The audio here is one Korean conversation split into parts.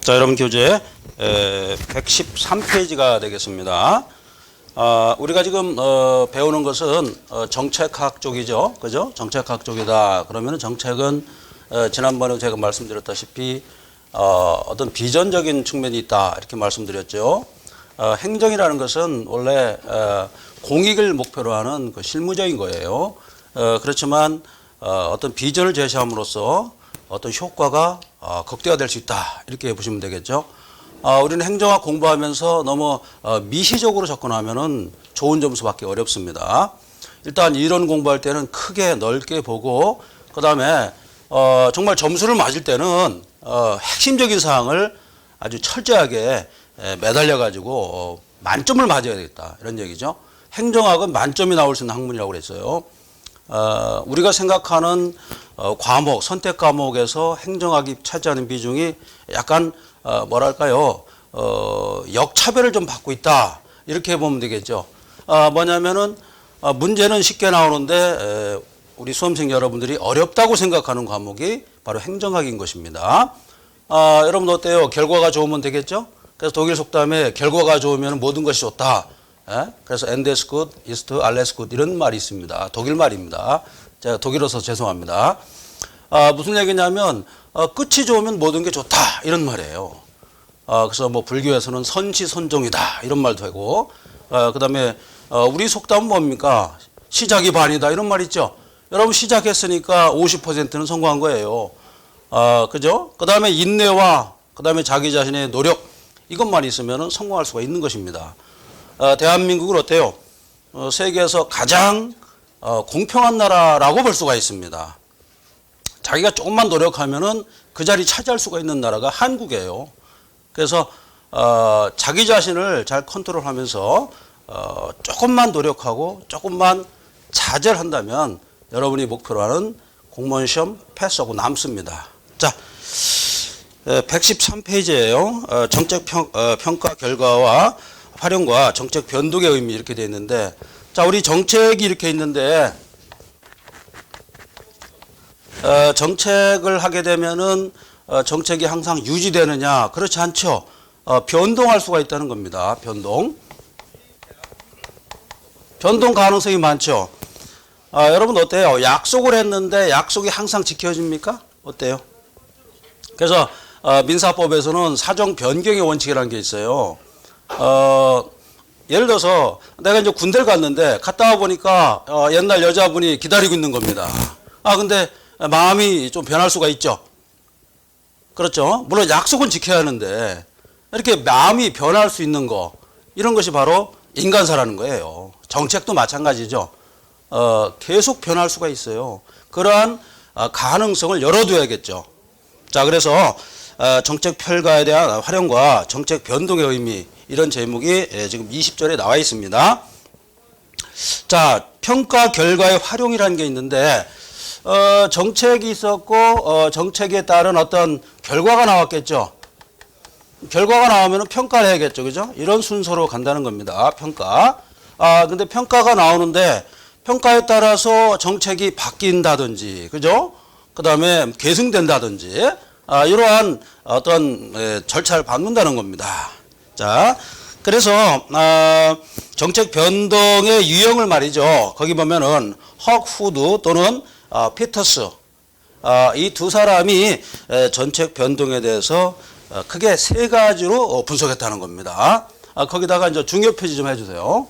자, 여러분 교재 113페이지가 되겠습니다. 우리가 지금 배우는 것은 정책학 쪽이죠. 그죠? 정책학 쪽이다. 그러면 정책은 지난번에 제가 말씀드렸다시피 어떤 비전적인 측면이 있다. 이렇게 말씀드렸죠. 행정이라는 것은 원래 공익을 목표로 하는 그 실무적인 거예요. 그렇지만 어떤 비전을 제시함으로써 어떤 효과가 극대화될 수 있다. 이렇게 보시면 되겠죠. 우리는 행정학 공부하면서 너무 미시적으로 접근하면은 좋은 점수 받기 어렵습니다. 일단 이론 공부할 때는 크게 넓게 보고 그다음에 정말 점수를 맞을 때는 핵심적인 사항을 아주 철저하게 매달려 가지고 만점을 맞아야 되겠다. 이런 얘기죠. 행정학은 만점이 나올 수 있는 학문이라고 그랬어요. 우리가 생각하는 과목, 선택 과목에서 행정학이 차지하는 비중이 약간 뭐랄까요, 역차별을 좀 받고 있다. 이렇게 보면 되겠죠. 뭐냐면은 문제는 쉽게 나오는데 우리 수험생 여러분들이 어렵다고 생각하는 과목이 바로 행정학인 것입니다. 여러분 어때요? 결과가 좋으면 되겠죠? 그래서 독일 속담에 결과가 좋으면 모든 것이 좋다. 그래서 end is good, ist alles gut 이런 말이 있습니다. 독일 말입니다. 제가 독일어서 죄송합니다. 무슨 얘기냐면 끝이 좋으면 모든 게 좋다 이런 말이에요. 그래서 뭐 불교에서는 선지선종이다 이런 말도 되고 그다음에 우리 속담은 뭡니까? 시작이 반이다 이런 말 있죠. 여러분 시작했으니까 50%는 성공한 거예요. 그죠? 그다음에 인내와 그다음에 자기 자신의 노력 이것만 있으면 성공할 수가 있는 것입니다. 대한민국은 어때요? 세계에서 가장 공평한 나라라고 볼 수가 있습니다. 자기가 조금만 노력하면은 그 자리 차지할 수가 있는 나라가 한국이에요. 그래서 자기 자신을 잘 컨트롤하면서 조금만 노력하고 조금만 자제를 한다면 여러분이 목표로 하는 공무원 시험 패스하고 남습니다. 자, 113페이지예요. 정책 평가 결과와 활용과 정책 변동의 의미 이렇게 되어 있는데, 자, 우리 정책이 이렇게 있는데, 정책을 하게 되면은 정책이 항상 유지되느냐? 그렇지 않죠. 변동할 수가 있다는 겁니다. 변동 가능성이 많죠. 여러분 어때요? 약속을 했는데 약속이 항상 지켜집니까? 어때요? 그래서 민사법에서는 사정 변경의 원칙이라는 게 있어요. 예를 들어서 내가 이제 군대를 갔는데 갔다 와 보니까 옛날 여자분이 기다리고 있는 겁니다. 근데 마음이 좀 변할 수가 있죠. 그렇죠. 물론 약속은 지켜야 하는데 이렇게 마음이 변할 수 있는 거 이런 것이 바로 인간사라는 거예요. 정책도 마찬가지죠. 계속 변할 수가 있어요. 그러한 가능성을 열어둬야겠죠. 자, 그래서 정책 평가에 대한 활용과 정책 변동의 의미 이런 제목이 지금 20절에 나와 있습니다. 자, 평가 결과의 활용이라는 게 있는데 정책이 있었고 정책에 따른 어떤 결과가 나왔겠죠. 결과가 나오면 평가를 해야겠죠. 그죠? 이런 순서로 간다는 겁니다. 평가. 근데 평가가 나오는데 평가에 따라서 정책이 바뀐다든지, 그죠? 그 다음에 계승된다든지, 이러한 어떤 절차를 밟는다는 겁니다. 자, 그래서, 정책 변동의 유형을 말이죠. 거기 보면은, 헉 후드 또는, 피터스, 이 두 사람이 정책 변동에 대해서 크게 세 가지로 분석했다는 겁니다. 거기다가 이제 중요 표시 좀 해주세요.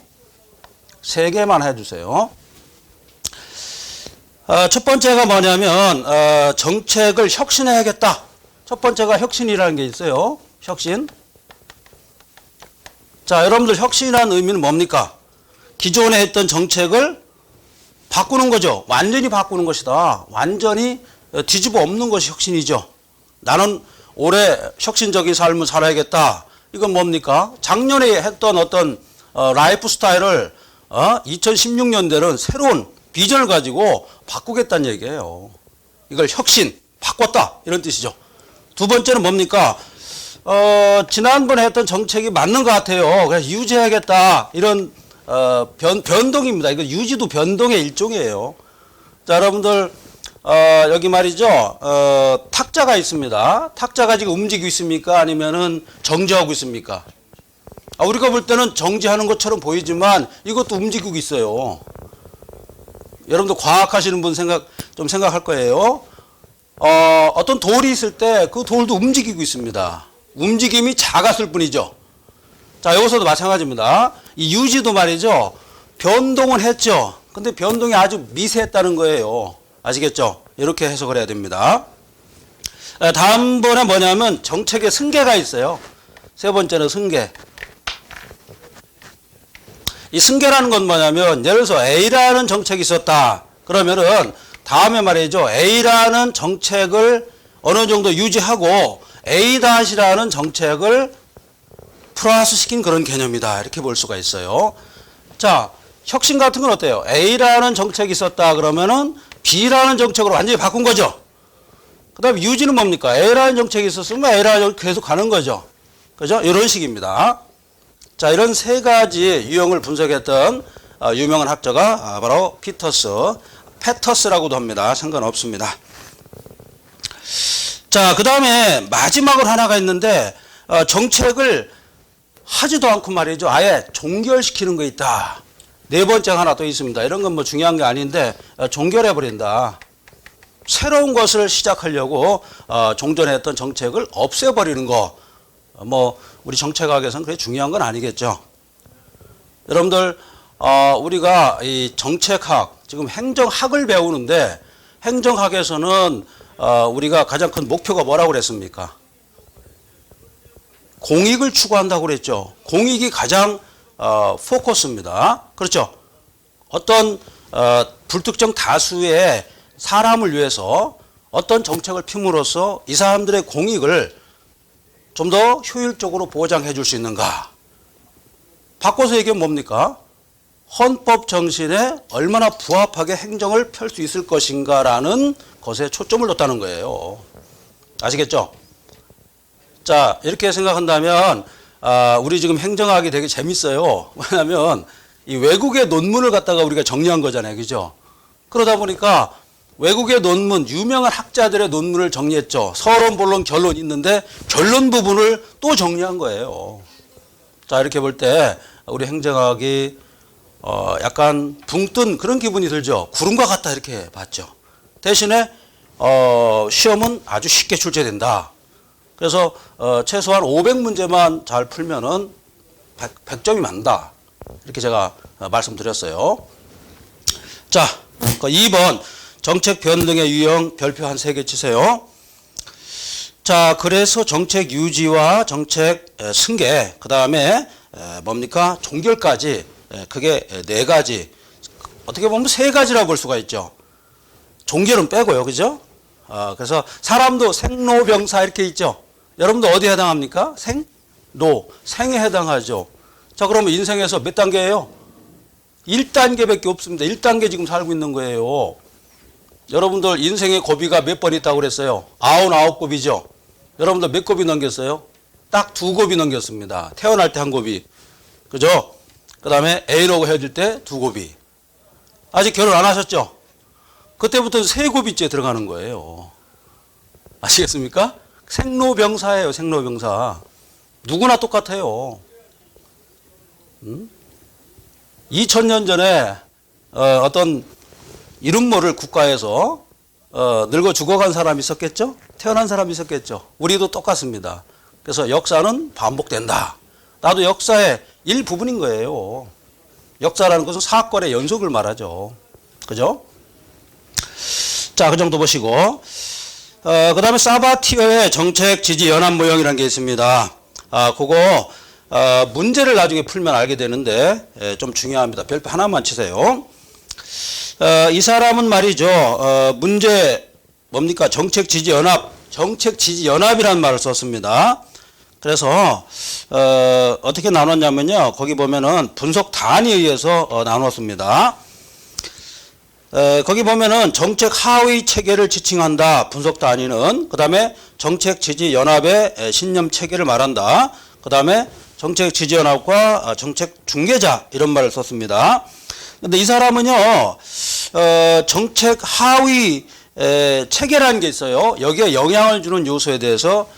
세 개만 해주세요. 첫 번째가 뭐냐면 정책을 혁신해야겠다. 첫 번째가 혁신이라는 게 있어요. 혁신. 자, 여러분들 혁신이라는 의미는 뭡니까? 기존에 했던 정책을 바꾸는 거죠. 완전히 바꾸는 것이다. 완전히 뒤집어 엎는 것이 혁신이죠. 나는 올해 혁신적인 삶을 살아야겠다. 이건 뭡니까? 작년에 했던 어떤 라이프 스타일을 2016년대는 새로운 비전을 가지고 바꾸겠다는 얘기예요. 이걸 혁신, 바꿨다 이런 뜻이죠. 두 번째는 뭡니까? 지난번에 했던 정책이 맞는 것 같아요. 그래서 유지해야겠다 이런 변동입니다. 이거 유지도 변동의 일종이에요. 자, 여러분들 여기 말이죠. 탁자가 있습니다. 탁자가 지금 움직이고 있습니까? 아니면은 정지하고 있습니까? 우리가 볼 때는 정지하는 것처럼 보이지만 이것도 움직이고 있어요. 여러분들 과학하시는 분 좀 생각할 거예요. 어떤 돌이 있을 때 그 돌도 움직이고 있습니다. 움직임이 작았을 뿐이죠. 자, 여기서도 마찬가지입니다. 이 유지도 말이죠. 변동은 했죠. 근데 변동이 아주 미세했다는 거예요. 아시겠죠? 이렇게 해석을 해야 됩니다. 다음번에 뭐냐면 정책의 승계가 있어요. 세 번째는 승계. 이 승계라는 건 뭐냐면 예를 들어서 A라는 정책이 있었다. 그러면은 다음에 말이죠. A라는 정책을 어느 정도 유지하고 A-라는 정책을 플러스 시킨 그런 개념이다. 이렇게 볼 수가 있어요. 자, 혁신 같은 건 어때요? A라는 정책이 있었다. 그러면은 B라는 정책으로 완전히 바꾼 거죠. 그 다음에 유지는 뭡니까? A라는 정책이 있었으면 A라는 정책이 계속 가는 거죠. 그죠? 이런 식입니다. 자, 이런 세 가지 유형을 분석했던 유명한 학자가 바로 패터스라고도 합니다. 상관없습니다. 자, 그 다음에 마지막으로 하나가 있는데 정책을 하지도 않고 말이죠. 아예 종결시키는 거 있다. 네 번째가 하나 또 있습니다. 이런 건 뭐 중요한 게 아닌데 종결해버린다. 새로운 것을 시작하려고 종전했던 정책을 없애버리는 거. 뭐 우리 정책학에서는 그게 중요한 건 아니겠죠. 여러분들 우리가 이 정책학 지금 행정학을 배우는데 행정학에서는 우리가 가장 큰 목표가 뭐라고 그랬습니까? 공익을 추구한다고 그랬죠. 공익이 가장 포커스입니다. 그렇죠. 어떤 불특정 다수의 사람을 위해서 어떤 정책을 핌으로써 이 사람들의 공익을 좀 더 효율적으로 보장해 줄 수 있는가. 바꿔서 얘기하면 뭡니까? 헌법 정신에 얼마나 부합하게 행정을 펼 수 있을 것인가라는 것에 초점을 뒀다는 거예요. 아시겠죠? 자, 이렇게 생각한다면 우리 지금 행정학이 되게 재밌어요. 왜냐하면 이 외국의 논문을 갖다가 우리가 정리한 거잖아요. 그죠? 그러다 보니까 외국의 논문, 유명한 학자들의 논문을 정리했죠. 서론, 본론, 결론 있는데 결론 부분을 또 정리한 거예요. 자, 이렇게 볼 때 우리 행정학이 약간 붕 뜬 그런 기분이 들죠. 구름과 같다 이렇게 봤죠. 대신에 시험은 아주 쉽게 출제된다. 그래서 최소한 500문제만 잘 풀면은 100점이 맞는다. 이렇게 제가 말씀드렸어요. 자, 2번 정책 변동의 유형 별표 한 3개 치세요. 자, 그래서 정책 유지와 정책 승계, 그 다음에 뭡니까? 종결까지, 그게 4가지. 어떻게 보면 3가지라고 볼 수가 있죠. 종결은 빼고요. 그죠? 그래서 사람도 생로병사 이렇게 있죠. 여러분도 어디에 해당합니까? 생에 해당하죠. 자, 그러면 인생에서 몇 단계예요? 1단계밖에 없습니다. 1단계 지금 살고 있는 거예요. 여러분들 인생의 고비가 몇 번 있다고 그랬어요? 99곱이죠. 여러분들 몇 곱이 넘겼어요? 딱 2곱이 넘겼습니다. 태어날 때 1곱이. 그죠? 그 다음에 애인하고 헤어질 때 2곱이. 아직 결혼 안 하셨죠? 그때부터는 3곱이째 들어가는 거예요. 아시겠습니까? 생로병사예요. 생로병사. 누구나 똑같아요. 2000년 전에 어떤 이름 모를 국가에서 늙어 죽어간 사람이 있었겠죠? 태어난 사람이 있었겠죠? 우리도 똑같습니다. 그래서 역사는 반복된다. 나도 역사의 일부분인 거예요. 역사라는 것은 사건의 연속을 말하죠. 그죠? 자, 그 정도 보시고 그 다음에 사바티어의 정책 지지 연합 모형이라는 게 있습니다. 그거 문제를 나중에 풀면 알게 되는데 좀 중요합니다. 별표 하나만 치세요. 이 사람은 말이죠. 문제 뭡니까? 정책 지지 연합이라는 말을 썼습니다. 그래서 어떻게 나눴냐면요. 거기 보면은 분석 단위에 의해서 나눴습니다. 거기 보면은 정책 하위 체계를 지칭한다. 분석 단위는. 그 다음에 정책 지지 연합의 신념 체계를 말한다. 그 다음에 정책 지지 연합과 정책 중개자 이런 말을 썼습니다. 근데 이 사람은요, 정책 하위 체계라는 게 있어요. 여기에 영향을 주는 요소에 대해서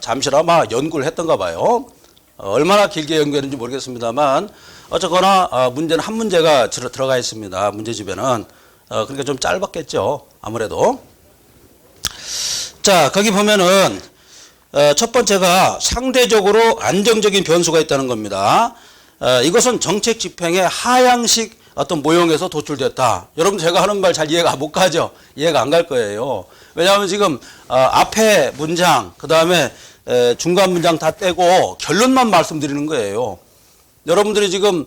잠시나마 연구를 했던가 봐요. 얼마나 길게 연구했는지 모르겠습니다만 어쨌거나 문제는 한 문제가 들어가 있습니다. 문제집에는. 그러니까 좀 짧았겠죠. 아무래도. 자, 거기 보면은 첫 번째가 상대적으로 안정적인 변수가 있다는 겁니다. 이것은 정책 집행의 하향식 어떤 모형에서 도출됐다. 여러분 제가 하는 말 잘 이해가 못 가죠? 이해가 안 갈 거예요. 왜냐하면 지금 앞에 문장, 그 다음에 중간 문장 다 떼고 결론만 말씀드리는 거예요. 여러분들이 지금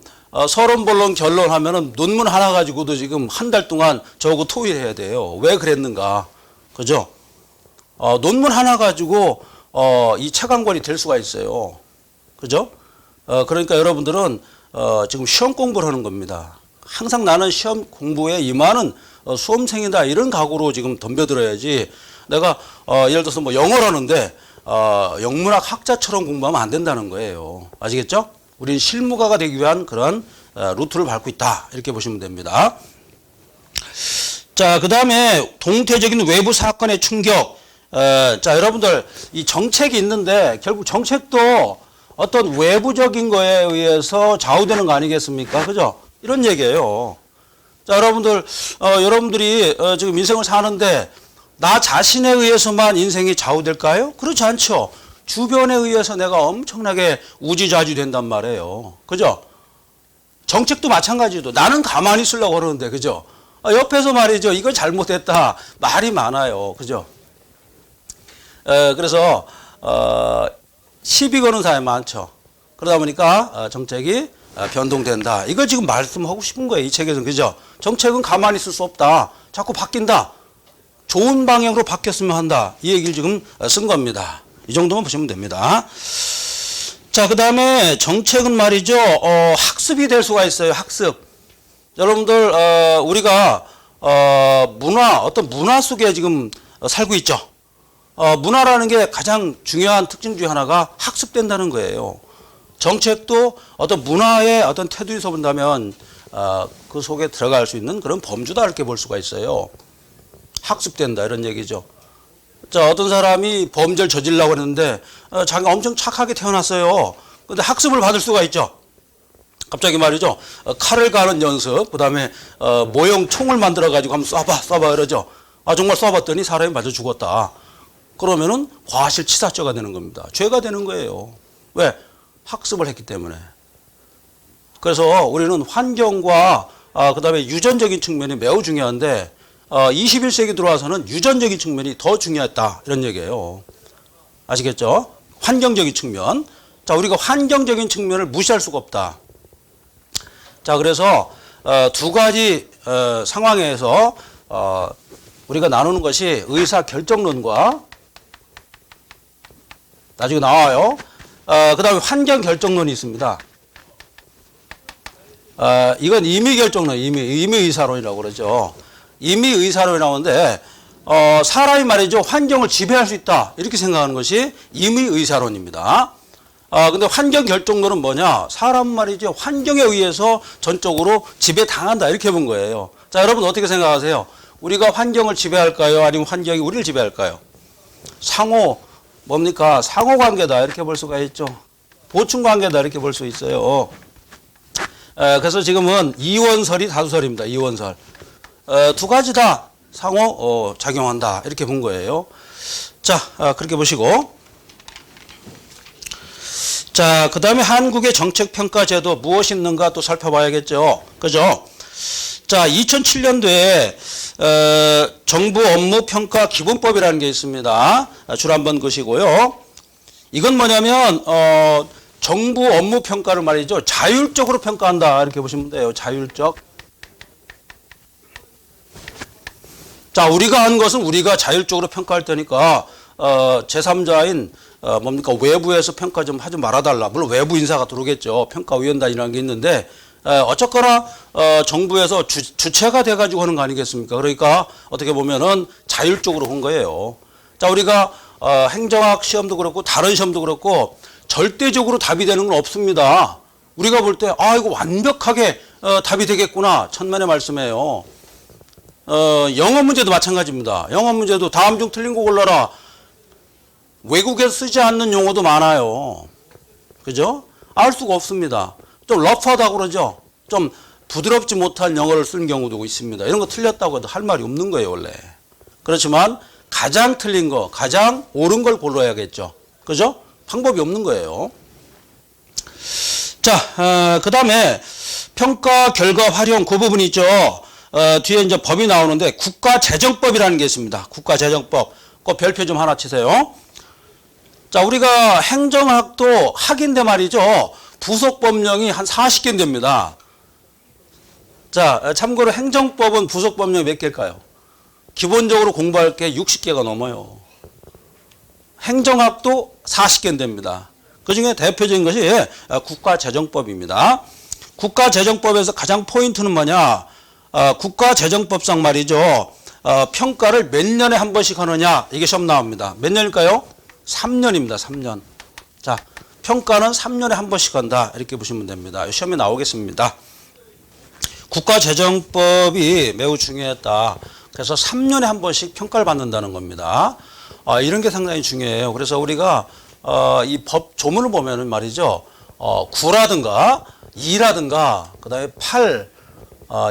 서론, 본론, 결론 하면은 논문 하나 가지고도 지금 한 달 동안 저거 토의해야 돼요. 왜 그랬는가. 그죠? 논문 하나 가지고 이 채광권이 될 수가 있어요. 그죠? 그러니까 여러분들은 지금 시험 공부를 하는 겁니다. 항상 나는 시험 공부에 임하는 수험생이다 이런 각오로 지금 덤벼들어야지 내가 예를 들어서 뭐 영어를 하는데 영문학 학자처럼 공부하면 안 된다는 거예요. 아시겠죠? 우리는 실무가가 되기 위한 그런 루트를 밟고 있다 이렇게 보시면 됩니다. 자, 그 다음에 동태적인 외부 사건의 충격. 자, 여러분들 이 정책이 있는데 결국 정책도 어떤 외부적인 거에 의해서 좌우되는 거 아니겠습니까? 그죠? 이런 얘기예요. 자, 여러분들, 여러분들이 지금 인생을 사는데 나 자신에 의해서만 인생이 좌우될까요? 그렇지 않죠. 주변에 의해서 내가 엄청나게 우지좌지 된단 말이에요. 그죠? 정책도 마찬가지도 나는 가만히 있으려고 그러는데, 그죠? 옆에서 말이죠. 이거 잘못했다. 말이 많아요. 그죠? 그래서, 시비 거는 사람이 많죠. 그러다 보니까 정책이 변동된다. 이걸 지금 말씀하고 싶은 거예요. 이 책에서는. 그죠? 정책은 가만히 있을 수 없다. 자꾸 바뀐다. 좋은 방향으로 바뀌었으면 한다. 이 얘기를 지금 쓴 겁니다. 이 정도만 보시면 됩니다. 자, 그 다음에 정책은 말이죠. 학습이 될 수가 있어요. 학습. 여러분들, 우리가, 어떤 문화 속에 지금 살고 있죠. 문화라는 게 가장 중요한 특징 중에 하나가 학습된다는 거예요. 정책도 어떤 문화의 어떤 테두리에서 본다면 그 속에 들어갈 수 있는 그런 범주다 이렇게 볼 수가 있어요. 학습된다 이런 얘기죠. 자, 어떤 사람이 범죄를 저지르려고 했는데 자기가 엄청 착하게 태어났어요. 근데 학습을 받을 수가 있죠. 갑자기 말이죠. 칼을 가는 연습, 그 다음에 모형 총을 만들어 가지고 한번 쏴봐 이러죠. 정말 쏴봤더니 사람이 맞아 죽었다. 그러면은 과실치사죄가 되는 겁니다. 죄가 되는 거예요. 왜? 학습을 했기 때문에. 그래서 우리는 환경과 그다음에 유전적인 측면이 매우 중요한데 21세기 들어와서는 유전적인 측면이 더 중요했다 이런 얘기예요. 아시겠죠? 환경적인 측면. 자, 우리가 환경적인 측면을 무시할 수가 없다. 자, 그래서 두 가지 상황에서 우리가 나누는 것이 의사 결정론과 나중에 나와요. 그 다음에 환경 결정론이 있습니다. 이건 임의 결정론, 임의 의사론이라고 그러죠. 임의 의사론이 나오는데, 사람이 말이죠. 환경을 지배할 수 있다. 이렇게 생각하는 것이 임의 의사론입니다. 근데 환경 결정론은 뭐냐? 사람 말이죠. 환경에 의해서 전적으로 지배당한다. 이렇게 본 거예요. 자, 여러분 어떻게 생각하세요? 우리가 환경을 지배할까요? 아니면 환경이 우리를 지배할까요? 뭡니까? 상호관계다. 이렇게 볼 수가 있죠. 보충관계다. 이렇게 볼 수 있어요. 그래서 지금은 이원설이 다수설입니다. 이원설. 두 가지 다 상호 작용한다. 이렇게 본 거예요. 자, 그렇게 보시고. 자, 그 다음에 한국의 정책평가제도 무엇이 있는가 또 살펴봐야겠죠. 그죠? 자, 2007년도에 정부 업무 평가 기본법이라는 게 있습니다. 줄 한번 그시고요. 이건 뭐냐면 정부 업무 평가를 말이죠. 자율적으로 평가한다. 이렇게 보시면 돼요. 자율적. 자, 우리가 한 것은 우리가 자율적으로 평가할 테니까 제3자인 뭡니까? 외부에서 평가 좀 하지 말아달라. 물론 외부 인사가 들어오겠죠. 평가위원단이라는 게 있는데 어쨌거나 정부에서 주체가 돼가지고 하는 거 아니겠습니까? 그러니까 어떻게 보면은 자율적으로 한 거예요. 자, 우리가 행정학 시험도 그렇고 다른 시험도 그렇고 절대적으로 답이 되는 건 없습니다. 우리가 볼 때 이거 완벽하게 답이 되겠구나. 천만의 말씀이에요. 영어 문제도 마찬가지입니다. 영어 문제도 다음 중 틀린 거 골라라. 외국에서 쓰지 않는 용어도 많아요. 그죠? 알 수가 없습니다. 좀 러프하다고 그러죠? 좀 부드럽지 못한 영어를 쓴 경우도 있습니다. 이런 거 틀렸다고 해도 할 말이 없는 거예요, 원래. 그렇지만 가장 틀린 거, 가장 옳은 걸 골라야겠죠. 그죠? 방법이 없는 거예요. 자, 그 다음에 평가 결과 활용 그 부분이 있죠. 뒤에 이제 법이 나오는데 국가재정법이라는 게 있습니다. 국가재정법. 그 별표 좀 하나 치세요. 자, 우리가 행정학도 학인데 말이죠. 부속 법령이 한 40개 됩니다. 자, 참고로 행정법은 부속 법령이 몇 개일까요? 기본적으로 공부할 게 60개가 넘어요. 행정학도 40개 됩니다. 그 중에 대표적인 것이 국가재정법입니다. 국가재정법에서 가장 포인트는 뭐냐? 국가재정법상 말이죠. 평가를 몇 년에 한 번씩 하느냐? 이게 시험 나옵니다. 몇 년일까요? 3년입니다. 3년. 자, 평가는 3년에 한 번씩 한다. 이렇게 보시면 됩니다. 시험에 나오겠습니다. 국가재정법이 매우 중요했다. 그래서 3년에 한 번씩 평가를 받는다는 겁니다. 이런 게 상당히 중요해요. 그래서 우리가 이 법 조문을 보면은 말이죠. 9라든가 2라든가 그다음에 8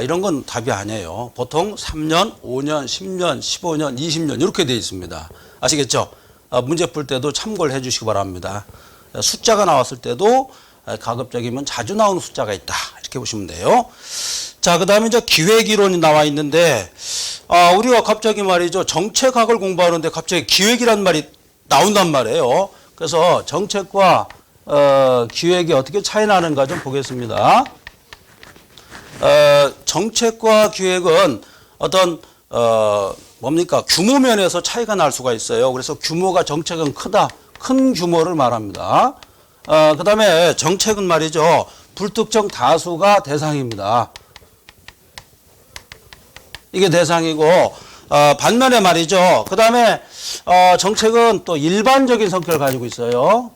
이런 건 답이 아니에요. 보통 3년, 5년, 10년, 15년, 20년 이렇게 되어 있습니다. 아시겠죠? 문제 풀 때도 참고를 해 주시기 바랍니다. 숫자가 나왔을 때도 가급적이면 자주 나오는 숫자가 있다. 이렇게 보시면 돼요. 자, 그 다음에 이제 기획이론이 나와 있는데, 우리가 갑자기 말이죠. 정책학을 공부하는데 갑자기 기획이란 말이 나온단 말이에요. 그래서 정책과 기획이 어떻게 차이 나는가 좀 보겠습니다. 정책과 기획은 어떤 뭡니까? 규모 면에서 차이가 날 수가 있어요. 그래서 규모가 정책은 크다. 큰 규모를 말합니다. 그 다음에 정책은 말이죠. 불특정 다수가 대상입니다. 이게 대상이고, 반면에 말이죠. 그 다음에 정책은 또 일반적인 성격을 가지고 있어요.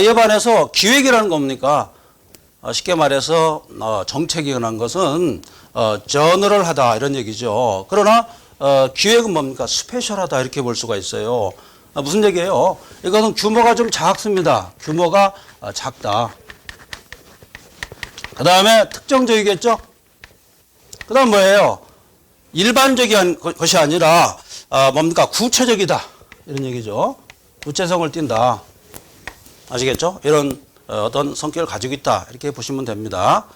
이에 반해서 기획이라는 겁니까? 쉽게 말해서 정책이라는 것은 저너럴하다 이런 얘기죠. 그러나 기획은 뭡니까? 스페셜하다 이렇게 볼 수가 있어요. 무슨 얘기예요? 이것은 규모가 좀 작습니다. 규모가 작다. 그 다음에 특정적이겠죠? 그 다음 뭐예요? 일반적인 것이 아니라 뭡니까? 구체적이다 이런 얘기죠. 구체성을 띈다. 아시겠죠? 이런 어떤 성격을 가지고 있다 이렇게 보시면 됩니다.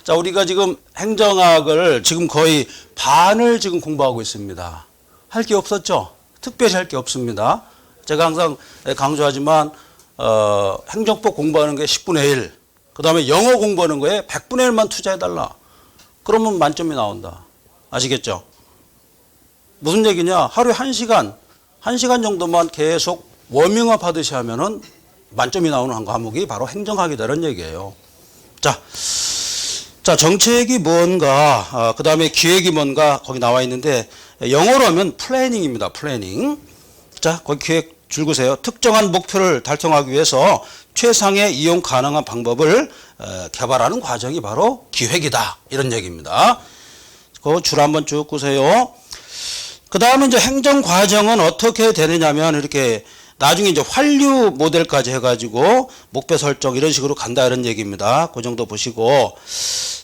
자, 우리가 지금 행정학을 지금 거의 반을 지금 공부하고 있습니다. 할 게 없었죠? 특별히 할 게 없습니다. 제가 항상 강조하지만 행정법 공부하는 게 10분의 1, 그 다음에 영어 공부하는 거에 100분의 1만 투자해달라. 그러면 만점이 나온다. 아시겠죠? 무슨 얘기냐? 하루에 1시간 정도만 계속 워밍업 하듯이 하면은 만점이 나오는 과목이 바로 행정학이다 이런 얘기예요. 자, 정책이 뭔가, 그 다음에 기획이 뭔가 거기 나와 있는데 영어로 하면 플래닝입니다. 플래닝. 자, 거기 기획 줄구세요. 특정한 목표를 달성하기 위해서 최상의 이용 가능한 방법을 개발하는 과정이 바로 기획이다. 이런 얘기입니다. 그 줄 한번 쭉 보세요. 그 다음에 이제 행정 과정은 어떻게 되느냐면 이렇게 나중에 이제 환류 모델까지 해가지고 목표 설정 이런 식으로 간다 이런 얘기입니다. 그 정도 보시고.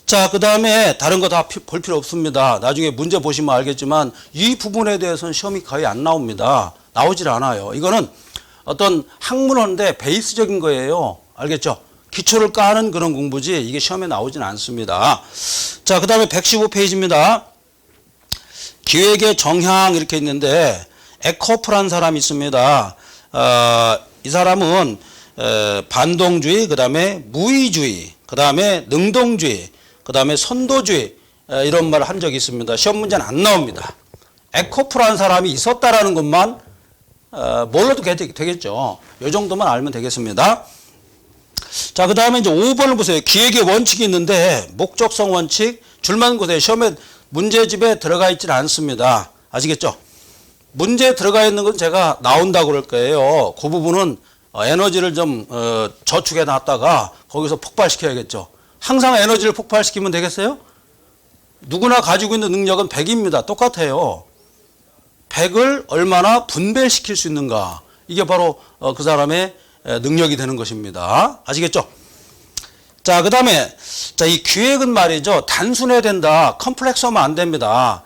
자, 그 다음에 다른 거 다 볼 필요 없습니다. 나중에 문제 보시면 알겠지만 이 부분에 대해서는 시험이 거의 안 나옵니다. 나오질 않아요. 이거는 어떤 학문어인데 베이스적인 거예요. 알겠죠? 기초를 까는 그런 공부지 이게 시험에 나오진 않습니다. 자, 그 다음에 115페이지입니다. 기획의 정향 이렇게 있는데 에코프라는 사람이 있습니다. 이 사람은 반동주의, 그 다음에 무의주의, 그 다음에 능동주의, 그 다음에 선도주의 이런 말을 한 적이 있습니다. 시험 문제는 안 나옵니다. 에코프라는 사람이 있었다라는 것만 몰라도 되겠죠. 이 정도만 알면 되겠습니다. 자, 그 다음에 이제 5번을 보세요. 기획의 원칙이 있는데 목적성 원칙 줄만 보세요. 시험에 문제집에 들어가 있지는 않습니다. 아시겠죠? 문제에 들어가 있는 건 제가 나온다고 그럴 거예요. 그 부분은 에너지를 좀 저축해 놨다가 거기서 폭발시켜야겠죠. 항상 에너지를 폭발시키면 되겠어요? 누구나 가지고 있는 능력은 100입니다. 똑같아요. 100을 얼마나 분배시킬 수 있는가. 이게 바로 그 사람의 능력이 되는 것입니다. 아시겠죠? 자, 그 다음에, 자, 이 기획은 말이죠. 단순해야 된다. 컴플렉스 하면 안 됩니다.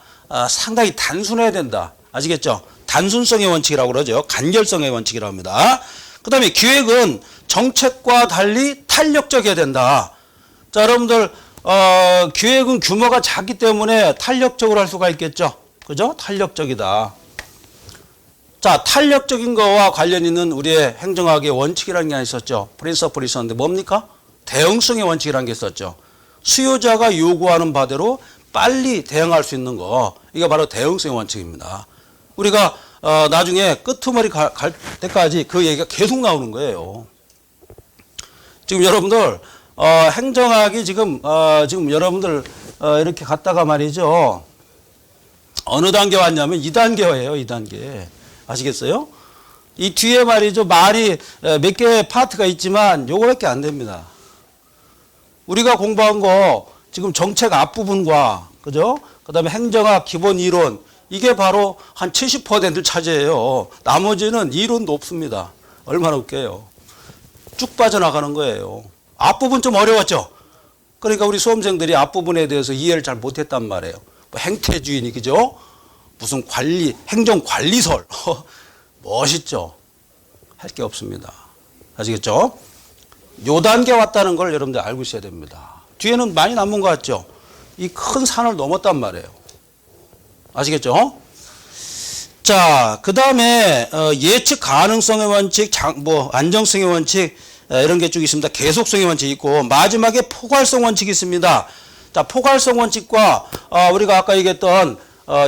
상당히 단순해야 된다. 아시겠죠? 단순성의 원칙이라고 그러죠. 간결성의 원칙이라고 합니다. 그 다음에 기획은 정책과 달리 탄력적이어야 된다. 자, 여러분들, 기획은 규모가 작기 때문에 탄력적으로 할 수가 있겠죠. 그죠? 탄력적이다. 자, 탄력적인 거와 관련 있는 우리의 행정학의 원칙이라는 게 있었죠. 프린서플이 있었는데 뭡니까? 대응성의 원칙이라는 게 있었죠. 수요자가 요구하는 바대로 빨리 대응할 수 있는 거. 이게 바로 대응성의 원칙입니다. 우리가 나중에 끄트머리 갈 때까지 그 얘기가 계속 나오는 거예요. 지금 여러분들 행정학이 지금 여러분들 이렇게 갔다가 말이죠. 어느 단계 왔냐면 2단계예요. 2단계. 아시겠어요? 이 뒤에 말이죠. 말이 몇 개의 파트가 있지만 요거밖에 안 됩니다. 우리가 공부한 거 지금 정책 앞부분과 그죠? 그다음에 행정학 기본 이론 이게 바로 한 70%를 차지해요. 나머지는 이론도 없습니다. 얼마나 웃겨요. 쭉 빠져나가는 거예요. 앞부분 좀 어려웠죠? 그러니까 우리 수험생들이 앞부분에 대해서 이해를 잘 못했단 말이에요. 뭐 행태주의니 그죠? 무슨 관리, 행정관리설. 멋있죠? 할 게 없습니다. 아시겠죠? 요 단계 왔다는 걸 여러분들 알고 있어야 됩니다. 뒤에는 많이 남은 것 같죠? 이 큰 산을 넘었단 말이에요. 아시겠죠? 자, 그 다음에 예측 가능성의 원칙, 안정성의 원칙 이런 게 쭉 있습니다. 계속성의 원칙이 있고 마지막에 포괄성 원칙이 있습니다. 자, 포괄성 원칙과 우리가 아까 얘기했던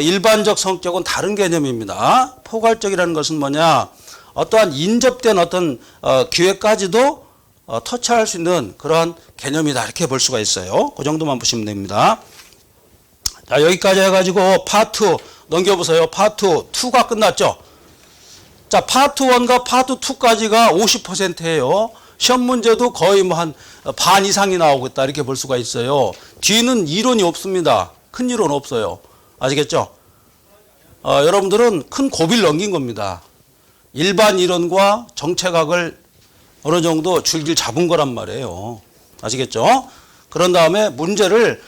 일반적 성격은 다른 개념입니다. 포괄적이라는 것은 뭐냐? 어떠한 인접된 어떤 기회까지도 터치할 수 있는 그런 개념이다. 이렇게 볼 수가 있어요. 그 정도만 보시면 됩니다. 자, 여기까지 해가지고 파트 넘겨보세요. 파트 2가 끝났죠. 자, 파트 1과 파트 2까지가 50%예요. 시험 문제도 거의 뭐 한 반 이상이 나오겠다. 이렇게 볼 수가 있어요. 뒤는 이론이 없습니다. 큰 이론 없어요. 아시겠죠? 여러분들은 큰 고비를 넘긴 겁니다. 일반 이론과 정책학을 어느 정도 줄기를 잡은 거란 말이에요. 아시겠죠? 그런 다음에 문제를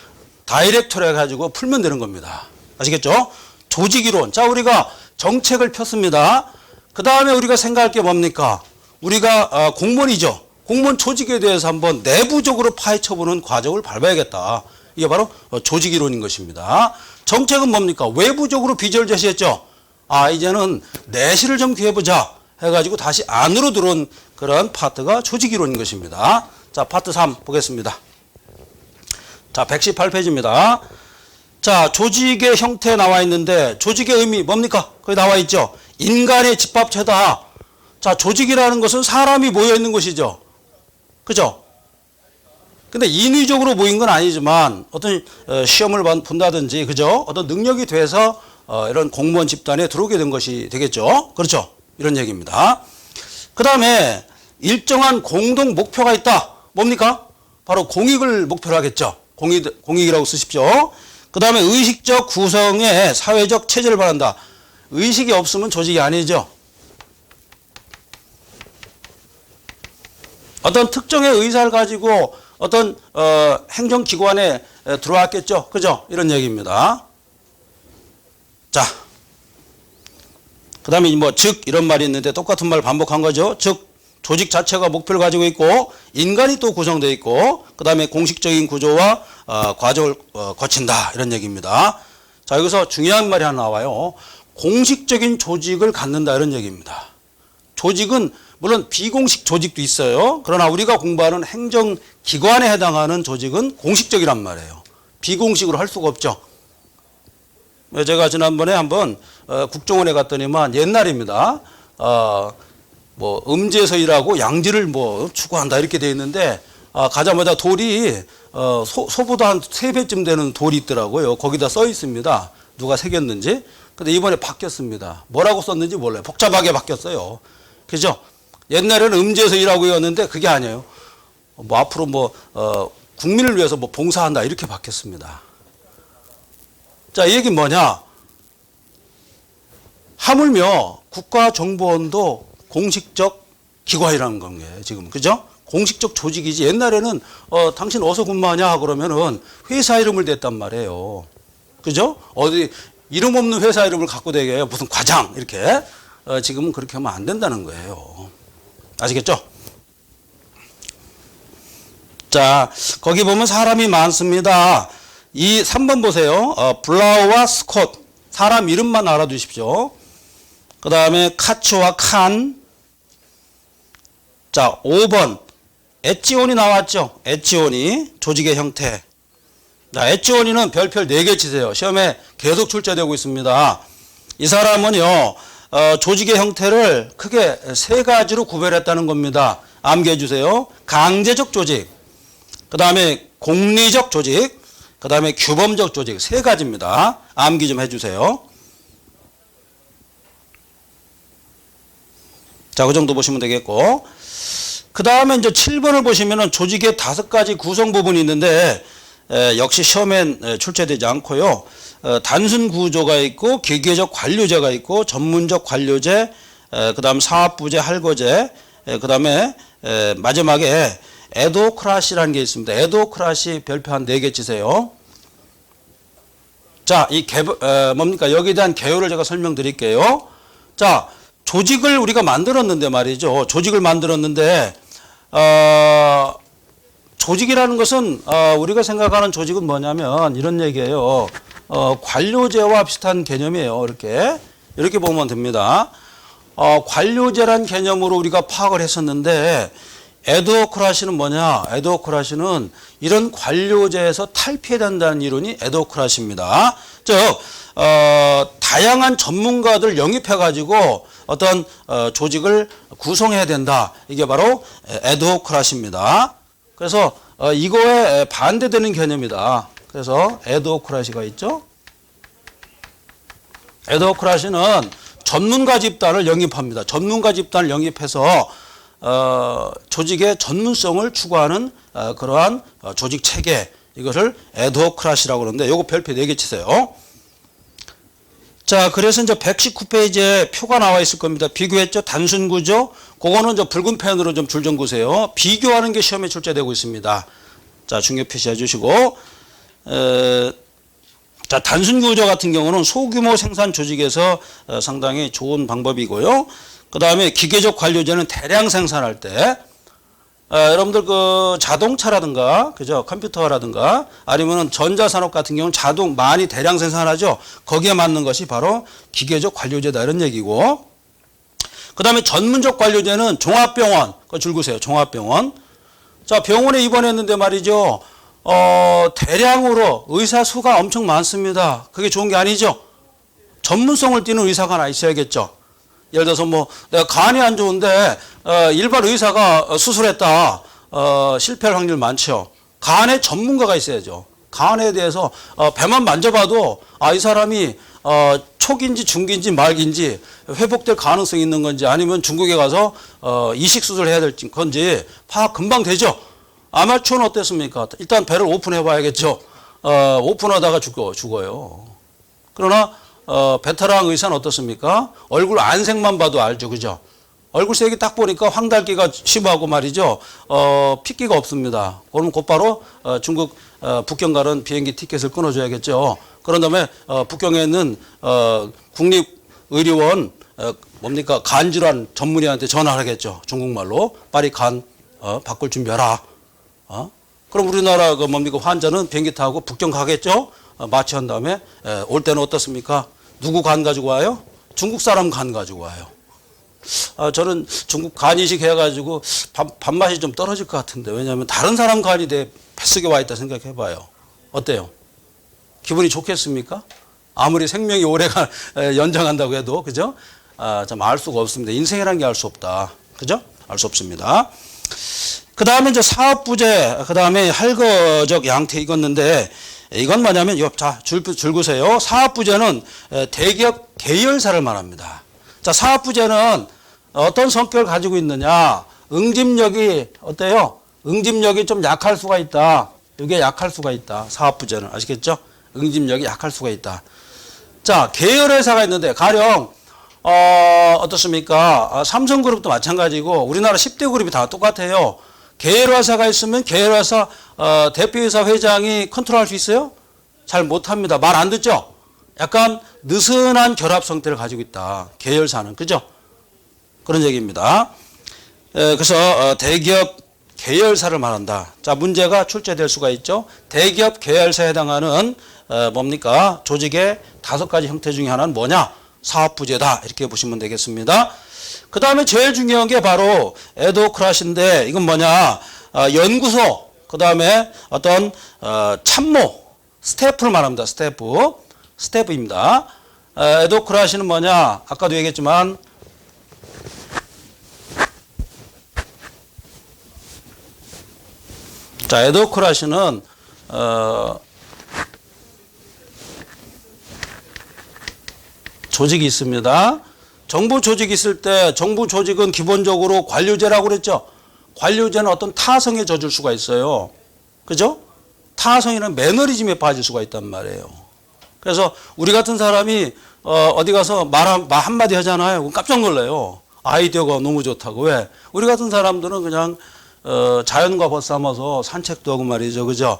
다이렉트로 해가지고 풀면 되는 겁니다. 아시겠죠? 조직이론. 자, 우리가 정책을 폈습니다. 그 다음에 우리가 생각할 게 뭡니까? 우리가 공무원이죠. 공무원 조직에 대해서 한번 내부적으로 파헤쳐보는 과정을 밟아야겠다. 이게 바로 조직이론인 것입니다. 정책은 뭡니까? 외부적으로 비전을 제시했죠. 이제는 내실을 좀 구해보자 해가지고 다시 안으로 들어온 그런 파트가 조직이론인 것입니다. 자, 파트 3 보겠습니다. 자, 118페이지입니다. 자, 조직의 형태 나와 있는데 조직의 의미 뭡니까? 거기 나와 있죠. 인간의 집합체다. 자, 조직이라는 것은 사람이 모여 있는 것이죠. 그죠? 근데 인위적으로 모인 건 아니지만 어떤 시험을 본다든지 그죠? 어떤 능력이 돼서 이런 공무원 집단에 들어오게 된 것이 되겠죠. 그렇죠? 이런 얘기입니다. 그 다음에 일정한 공동 목표가 있다. 뭡니까? 바로 공익을 목표로 하겠죠. 공익이라고 쓰십시오. 그 다음에 의식적 구성의 사회적 체제를 바란다. 의식이 없으면 조직이 아니죠. 어떤 특정의 의사를 가지고 어떤 행정기관에 들어왔겠죠. 그죠? 이런 얘기입니다. 자, 그 다음에 뭐 즉 이런 말이 있는데 똑같은 말 반복한 거죠. 즉 조직 자체가 목표를 가지고 있고 인간이 또 구성되어 있고 그 다음에 공식적인 구조와 과정을 거친다. 이런 얘기입니다. 자, 여기서 중요한 말이 하나 나와요. 공식적인 조직을 갖는다. 이런 얘기입니다. 조직은 물론 비공식 조직도 있어요. 그러나 우리가 공부하는 행정기관에 해당하는 조직은 공식적이란 말이에요. 비공식으로 할 수가 없죠. 제가 지난번에 한번 국정원에 갔더니만 옛날입니다. 뭐 음지에서 일하고 양지를 뭐 추구한다 이렇게 돼 있는데 가자마자 돌이 소보다 한 3배쯤 되는 돌이 있더라고요. 거기다 써 있습니다. 누가 새겼는지. 근데 이번에 바뀌었습니다. 뭐라고 썼는지 몰라요. 복잡하게 바뀌었어요. 그죠? 옛날에는 음지에서 일하고였는데 그게 아니에요. 뭐 앞으로 뭐 국민을 위해서 뭐 봉사한다 이렇게 바뀌었습니다. 자, 이 얘기는 뭐냐? 하물며 국가정보원도 공식적 기관이라는 건 거예요, 지금. 그죠? 공식적 조직이지. 옛날에는 당신 어디서 근무하냐 그러면은 회사 이름을 댔단 말이에요. 그죠? 어디 이름 없는 회사 이름을 갖고 대게 무슨 과장 이렇게. 지금은 그렇게 하면 안 된다는 거예요. 아시겠죠? 자, 거기 보면 사람이 많습니다. 이 3번 보세요. 블라우와 스콧. 사람 이름만 알아두십시오. 그 다음에 카츠와 칸. 자, 5번. 엣지온이 나왔죠. 엣지온이 조직의 형태. 자, 엣지온이는 별표 4개 치세요. 시험에 계속 출제되고 있습니다. 이 사람은요, 조직의 형태를 크게 3가지로 구별했다는 겁니다. 암기해 주세요. 강제적 조직, 그 다음에 공리적 조직, 그 다음에 규범적 조직 3가지입니다. 암기 좀 해주세요. 자, 그 정도 보시면 되겠고. 그 다음에 이제 7번을 보시면은 조직의 5가지 구성 부분이 있는데, 역시 시험엔 출제되지 않고요. 단순 구조가 있고, 기계적 관료제가 있고, 전문적 관료제, 그 다음 사업부제, 할거제, 그 다음에 마지막에 에도크라시라는 게 있습니다. 에도크라시 별표 한 4개 치세요. 자, 뭡니까? 여기에 대한 개요를 제가 설명드릴게요. 자, 조직을 우리가 만들었는데 말이죠. 조직을 만들었는데, 조직이라는 것은, 우리가 생각하는 조직은 뭐냐면, 이런 얘기예요. 관료제와 비슷한 개념이에요. 이렇게 보면 됩니다. 관료제란 개념으로 우리가 파악을 했었는데, 에도크라시는 뭐냐? 에도크라시는 이런 관료제에서 탈피해야 된다는 이론이 에도크라시입니다. 즉, 다양한 전문가들 영입해가지고 어떤 조직을 구성해야 된다. 이게 바로 에도크라시입니다. 그래서 이거에 반대되는 개념이다. 그래서 에도크라시가 있죠. 에도크라시는 전문가 집단을 영입합니다. 전문가 집단을 영입해서 조직의 전문성을 추구하는 그러한 조직 체계, 이것을 에도크라시라고 그러는데 요거 별표 4개 치세요. 자, 그래서 이제 119페이지에 표가 나와 있을 겁니다. 비교했죠? 단순 구조. 그거는 저 붉은 펜으로 좀 줄 좀 보세요. 비교하는 게 시험에 출제되고 있습니다. 자, 중요 표시해 주시고. 자, 단순 구조 같은 경우는 소규모 생산 조직에서 상당히 좋은 방법이고요. 그 다음에 기계적 관료제는 대량 생산할 때, 여러분들 그 자동차라든가, 그죠? 컴퓨터라든가, 아니면은 전자산업 같은 경우는 자동 많이 대량 생산하죠? 거기에 맞는 것이 바로 기계적 관료제다, 이런 얘기고. 그 다음에 전문적 관료제는 종합병원, 그거 줄구세요. 종합병원. 자, 병원에 입원했는데 말이죠. 대량으로 의사 수가 엄청 많습니다. 그게 좋은 게 아니죠? 전문성을 띠는 의사가 하나 있어야겠죠? 예를 들어서 뭐 내가 간이 안 좋은데 일반 의사가 수술했다. 실패할 확률 많죠. 간에 전문가가 있어야죠. 간에 대해서 배만 만져봐도 이 사람이 초기인지 중기인지 말기인지 회복될 가능성이 있는 건지 아니면 중국에 가서 이식 수술을 해야 될 건지 파악 금방 되죠. 아마추어는 어땠습니까? 일단 배를 오픈해 봐야겠죠. 오픈하다가 죽어요. 그러나 베테랑 의사는 어떻습니까? 얼굴 안색만 봐도 알죠. 그죠? 얼굴 색이 딱 보니까 황달기가 심하고 말이죠. 핏기가 없습니다. 그럼 곧바로 중국 북경 가는 비행기 티켓을 끊어줘야겠죠. 그런 다음에 북경에 있는 국립의료원 뭡니까? 간질환 전문의한테 전화를 하겠죠. 중국말로. 빨리 간 바꿀 준비하라. 그럼 우리나라 그 뭡니까? 환자는 비행기 타고 북경 가겠죠. 마취한 다음에 올 때는 어떻습니까? 누구 간 가지고 와요? 중국 사람 간 가지고 와요. 저는 중국 간 이식 해가지고 밥맛이 좀 떨어질 것 같은데, 왜냐하면 다른 사람 간이 내 뱃속에 와 있다 생각해봐요. 어때요? 기분이 좋겠습니까? 아무리 생명이 오래가 연장한다고 해도, 그죠? 좀 알 수가 없습니다. 인생이라는 게 알 수 없다. 그죠? 알 수 없습니다. 그 다음에 이제 사업부제, 그 다음에 할거적 양태 익었는데, 이건 뭐냐면, 자, 줄구세요. 사업부제는 대기업 계열사를 말합니다. 자, 사업부제는 어떤 성격을 가지고 있느냐. 응집력이 어때요? 응집력이 좀 약할 수가 있다. 이게 약할 수가 있다. 사업부제는. 아시겠죠? 응집력이 약할 수가 있다. 자, 계열회사가 있는데 가령 어떻습니까? 삼성그룹도 마찬가지고 우리나라 10대 그룹이 다 똑같아요. 계열회사가 있으면 계열회사 대표이사 회장이 컨트롤할 수 있어요? 잘 못합니다. 말 안 듣죠? 약간 느슨한 결합 상태를 가지고 있다. 계열사는. 그죠? 그런 얘기입니다. 그래서 대기업 계열사를 말한다. 자, 문제가 출제될 수가 있죠. 대기업 계열사에 해당하는 뭡니까? 조직의 5가지 형태 중에 하나는 뭐냐? 사업부제다. 이렇게 보시면 되겠습니다. 그 다음에 제일 중요한 게 바로 에도크라시인데 이건 뭐냐? 연구소, 그 다음에 어떤 참모, 스태프를 말합니다. 스태프입니다. 에도크라시는 뭐냐? 아까도 얘기했지만 자, 에도크라시는 조직이 있습니다. 정부 조직이 있을 때 정부 조직은 기본적으로 관료제라고 그랬죠. 관료제는 어떤 타성에 젖을 수가 있어요. 그죠? 타성이는 매너리즘에 빠질 수가 있단 말이에요. 그래서 우리 같은 사람이 어디 가서 말 한마디 하잖아요. 그럼 깜짝 놀라요. 아이디어가 너무 좋다고. 왜? 우리 같은 사람들은 그냥 자연과 벗삼아서 산책도 하고 말이죠. 그죠?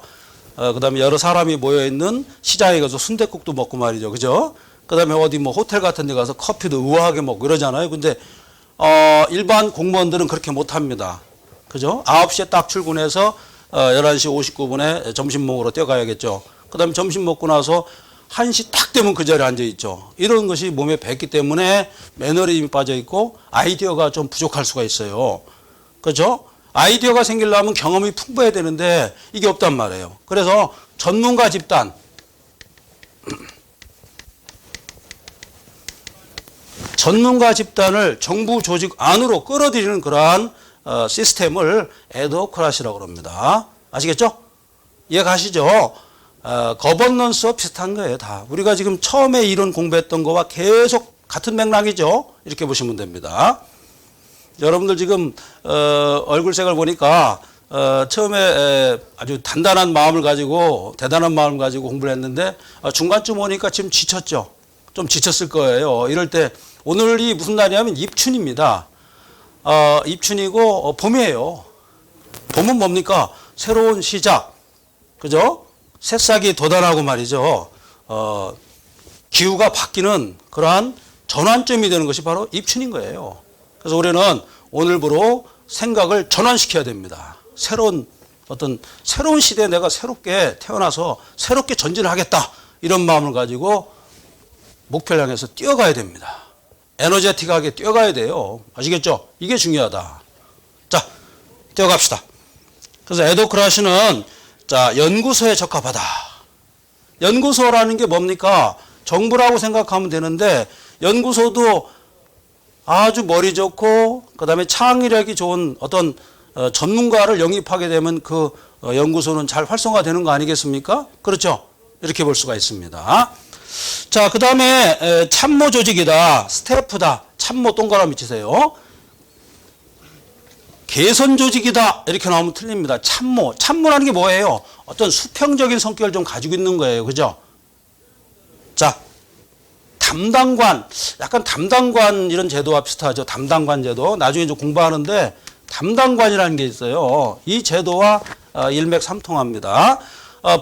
그 다음에 여러 사람이 모여있는 시장에 가서 순댓국도 먹고 말이죠. 그죠? 그 다음에 어디 뭐 호텔 같은 데 가서 커피도 우아하게 먹고 이러잖아요. 근데 일반 공무원들은 그렇게 못합니다. 그죠? 9시에 딱 출근해서 11시 59분에 점심 먹으러 뛰어가야겠죠. 그 다음에 점심 먹고 나서 1시 딱 되면 그 자리에 앉아있죠. 이런 것이 몸에 뱄기 때문에 매너리즘이 빠져있고 아이디어가 좀 부족할 수가 있어요. 그죠? 아이디어가 생기려면 경험이 풍부해야 되는데 이게 없단 말이에요. 그래서 전문가 집단, 전문가 집단을 정부 조직 안으로 끌어들이는 그러한 시스템을 에도크라시라고 합니다. 아시겠죠? 이해가시죠? 거버넌스와 비슷한 거예요. 다. 우리가 지금 처음에 이론 공부했던 거와 계속 같은 맥락이죠. 이렇게 보시면 됩니다. 여러분들 지금 얼굴색을 보니까 처음에 아주 단단한 마음을 가지고 대단한 마음을 가지고 공부를 했는데 중간쯤 오니까 지금 지쳤죠. 좀 지쳤을 거예요. 이럴 때 오늘이 무슨 날이냐면 입춘입니다. 입춘이고 봄이에요. 봄은 뭡니까? 새로운 시작. 그죠? 새싹이 돋아나고 말이죠. 기후가 바뀌는 그러한 전환점이 되는 것이 바로 입춘인 거예요. 그래서 우리는 오늘부로 생각을 전환시켜야 됩니다. 새로운 시대에 내가 새롭게 태어나서 새롭게 전진을 하겠다. 이런 마음을 가지고 목표를 향해서 뛰어가야 됩니다. 에너제틱하게 뛰어가야 돼요. 아시겠죠? 이게 중요하다. 자, 뛰어갑시다. 그래서 에도크라시는 자, 연구소에 적합하다. 연구소라는 게 뭡니까? 정부라고 생각하면 되는데 연구소도 아주 머리 좋고 그다음에 창의력이 좋은 어떤 전문가를 영입하게 되면 그 연구소는 잘 활성화되는 거 아니겠습니까? 그렇죠? 이렇게 볼 수가 있습니다. 자, 그다음에 참모 조직이다. 스태프다. 참모 동그라미 치세요. 개선 조직이다. 이렇게 나오면 틀립니다. 참모라는 게 뭐예요? 어떤 수평적인 성격을 좀 가지고 있는 거예요. 그죠? 자, 담당관, 약간 담당관 이런 제도와 비슷하죠. 담당관 제도. 나중에 좀 공부하는데 담당관이라는 게 있어요. 이 제도와 일맥삼통합니다.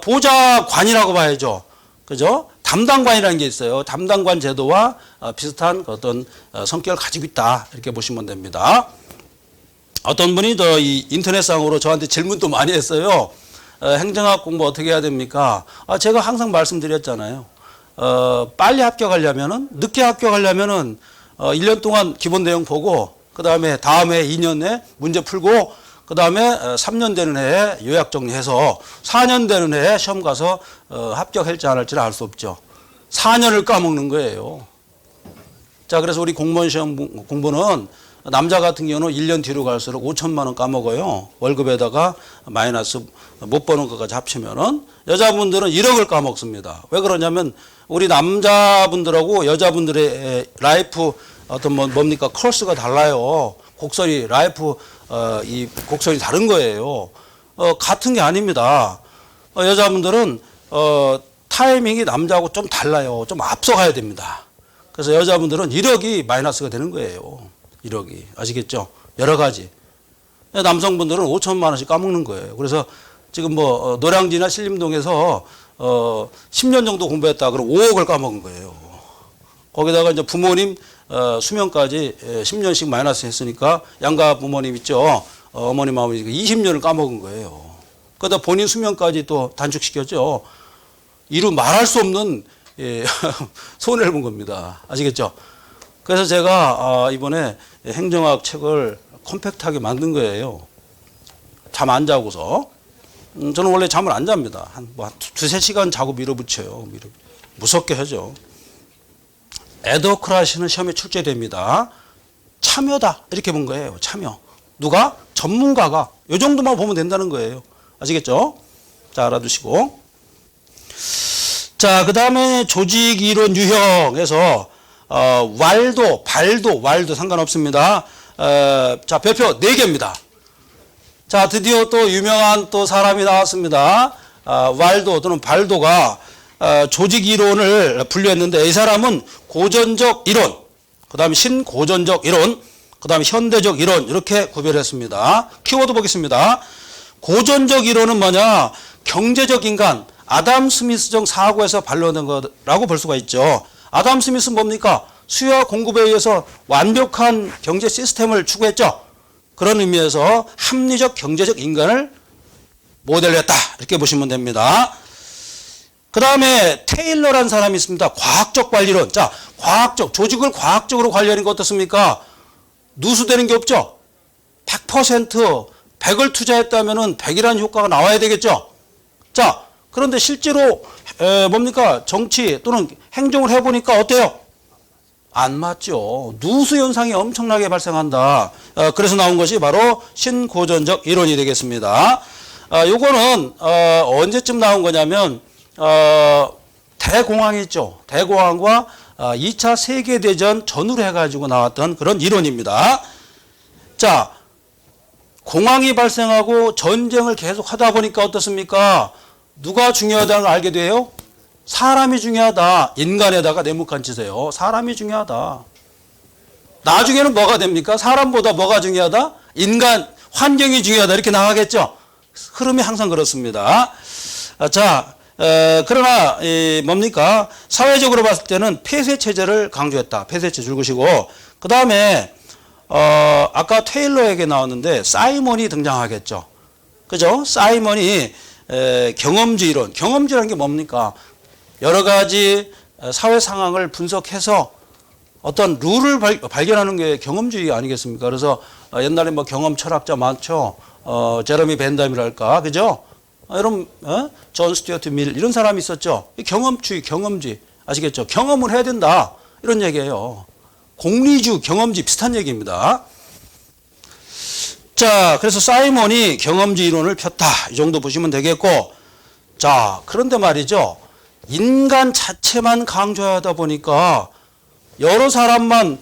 보좌관이라고 봐야죠. 그죠? 담당관이라는 게 있어요. 담당관 제도와 비슷한 어떤 성격을 가지고 있다. 이렇게 보시면 됩니다. 어떤 분이 이 인터넷상으로 저한테 질문도 많이 했어요. 행정학 공부 어떻게 해야 됩니까? 제가 항상 말씀드렸잖아요. 빨리 합격하려면은, 늦게 합격하려면은, 1년 동안 기본 내용 보고, 그 다음에 다음 해 2년 내 문제 풀고, 그 다음에 3년 되는 해에 요약 정리해서 4년 되는 해에 시험 가서 합격할지 안 할지를 알 수 없죠. 4년을 까먹는 거예요. 자, 그래서 우리 공무원 시험 공부는 남자 같은 경우는 1년 뒤로 갈수록 5천만 원 까먹어요. 월급에다가 마이너스 못 버는 것까지 합치면은. 여자분들은 1억을 까먹습니다. 왜 그러냐면 우리 남자분들하고 여자분들의 라이프 어떤 뭡니까 코스가 달라요. 곡선이 라이프 이 곡선이 다른 거예요. 같은 게 아닙니다. 여자분들은 타이밍이 남자하고 좀 달라요. 좀 앞서가야 됩니다. 그래서 여자분들은 1억이 마이너스가 되는 거예요. 1억이. 아시겠죠? 여러 가지. 남성분들은 5천만 원씩 까먹는 거예요. 그래서 지금 뭐 노량진이나 신림동에서 10년 정도 공부했다 그럼 5억을 까먹은 거예요. 거기다가 이제 부모님 수명까지 10년씩 마이너스 했으니까 양가 부모님 있죠. 어머님 아버지 20년을 까먹은 거예요. 그러다 본인 수명까지 또 단축시켰죠. 이루 말할 수 없는 손해를 본 겁니다. 아시겠죠? 그래서 제가 이번에 행정학 책을 컴팩트하게 만든 거예요. 잠 안 자고서. 저는 원래 잠을 안 잡니다. 한 두세 시간 자고 밀어붙여요. 무섭게 하죠. 에더크라시는 시험에 출제됩니다. 참여다. 이렇게 본 거예요. 참여. 누가? 전문가가. 이 정도만 보면 된다는 거예요. 아시겠죠? 자, 알아두시고. 자, 그 다음에 조직 이론 유형에서, 왈도, 발도, 왈도 상관없습니다. 자, 별표 4개입니다. 자, 드디어 또 유명한 또 사람이 나왔습니다. 왈도 또는 발도가 조직 이론을 분류했는데 이 사람은 고전적 이론, 그 다음에 신고전적 이론, 그 다음에 현대적 이론 이렇게 구별했습니다. 키워드 보겠습니다. 고전적 이론은 뭐냐? 경제적 인간, 아담 스미스적 사고에서 반론된 거라고 볼 수가 있죠. 아담 스미스는 뭡니까? 수요와 공급에 의해서 완벽한 경제 시스템을 추구했죠. 그런 의미에서 합리적 경제적 인간을 모델했다. 이렇게 보시면 됩니다. 그 다음에 테일러라는 사람이 있습니다. 과학적 관리론. 자, 과학적, 조직을 과학적으로 관리하는 거 어떻습니까? 누수되는 게 없죠? 100%, 100을 투자했다면 100이라는 효과가 나와야 되겠죠? 자, 그런데 실제로 뭡니까? 정치 또는 행정을 해보니까 어때요? 안 맞죠. 누수 현상이 엄청나게 발생한다. 그래서 나온 것이 바로 신고전적 이론이 되겠습니다. 요거는 언제쯤 나온 거냐면 대공황이 있죠. 대공황과 2차 세계대전 전후로 해가지고 나왔던 그런 이론입니다. 자, 공황이 발생하고 전쟁을 계속 하다 보니까 어떻습니까? 누가 중요하다는 걸 알게 돼요? 사람이 중요하다. 인간에다가 네모칸 치세요. 사람이 중요하다. 나중에는 뭐가 됩니까? 사람보다 뭐가 중요하다? 인간, 환경이 중요하다. 이렇게 나가겠죠? 흐름이 항상 그렇습니다. 자, 그러나 뭡니까? 사회적으로 봤을 때는 폐쇄체제를 강조했다. 폐쇄체 줄구시고 그 다음에 아까 테일러에게 나왔는데 사이먼이 등장하겠죠. 그죠? 사이먼이 경험주의 이론. 경험주의라는 게 뭡니까? 여러 가지 사회 상황을 분석해서 어떤 룰을 발견하는 게 경험주의 아니겠습니까? 그래서 옛날에 뭐 경험 철학자 많죠. 제러미 벤담이랄까, 그죠? 여러분, 존 스튜어트 밀 이런 사람이 있었죠. 경험주의, 경험주의 아시겠죠? 경험을 해야 된다 이런 얘기예요. 공리주, 경험주의 비슷한 얘기입니다. 자, 그래서 사이먼이 경험주의 이론을 폈다 이 정도 보시면 되겠고, 자, 그런데 말이죠. 인간 자체만 강조하다 보니까 여러 사람만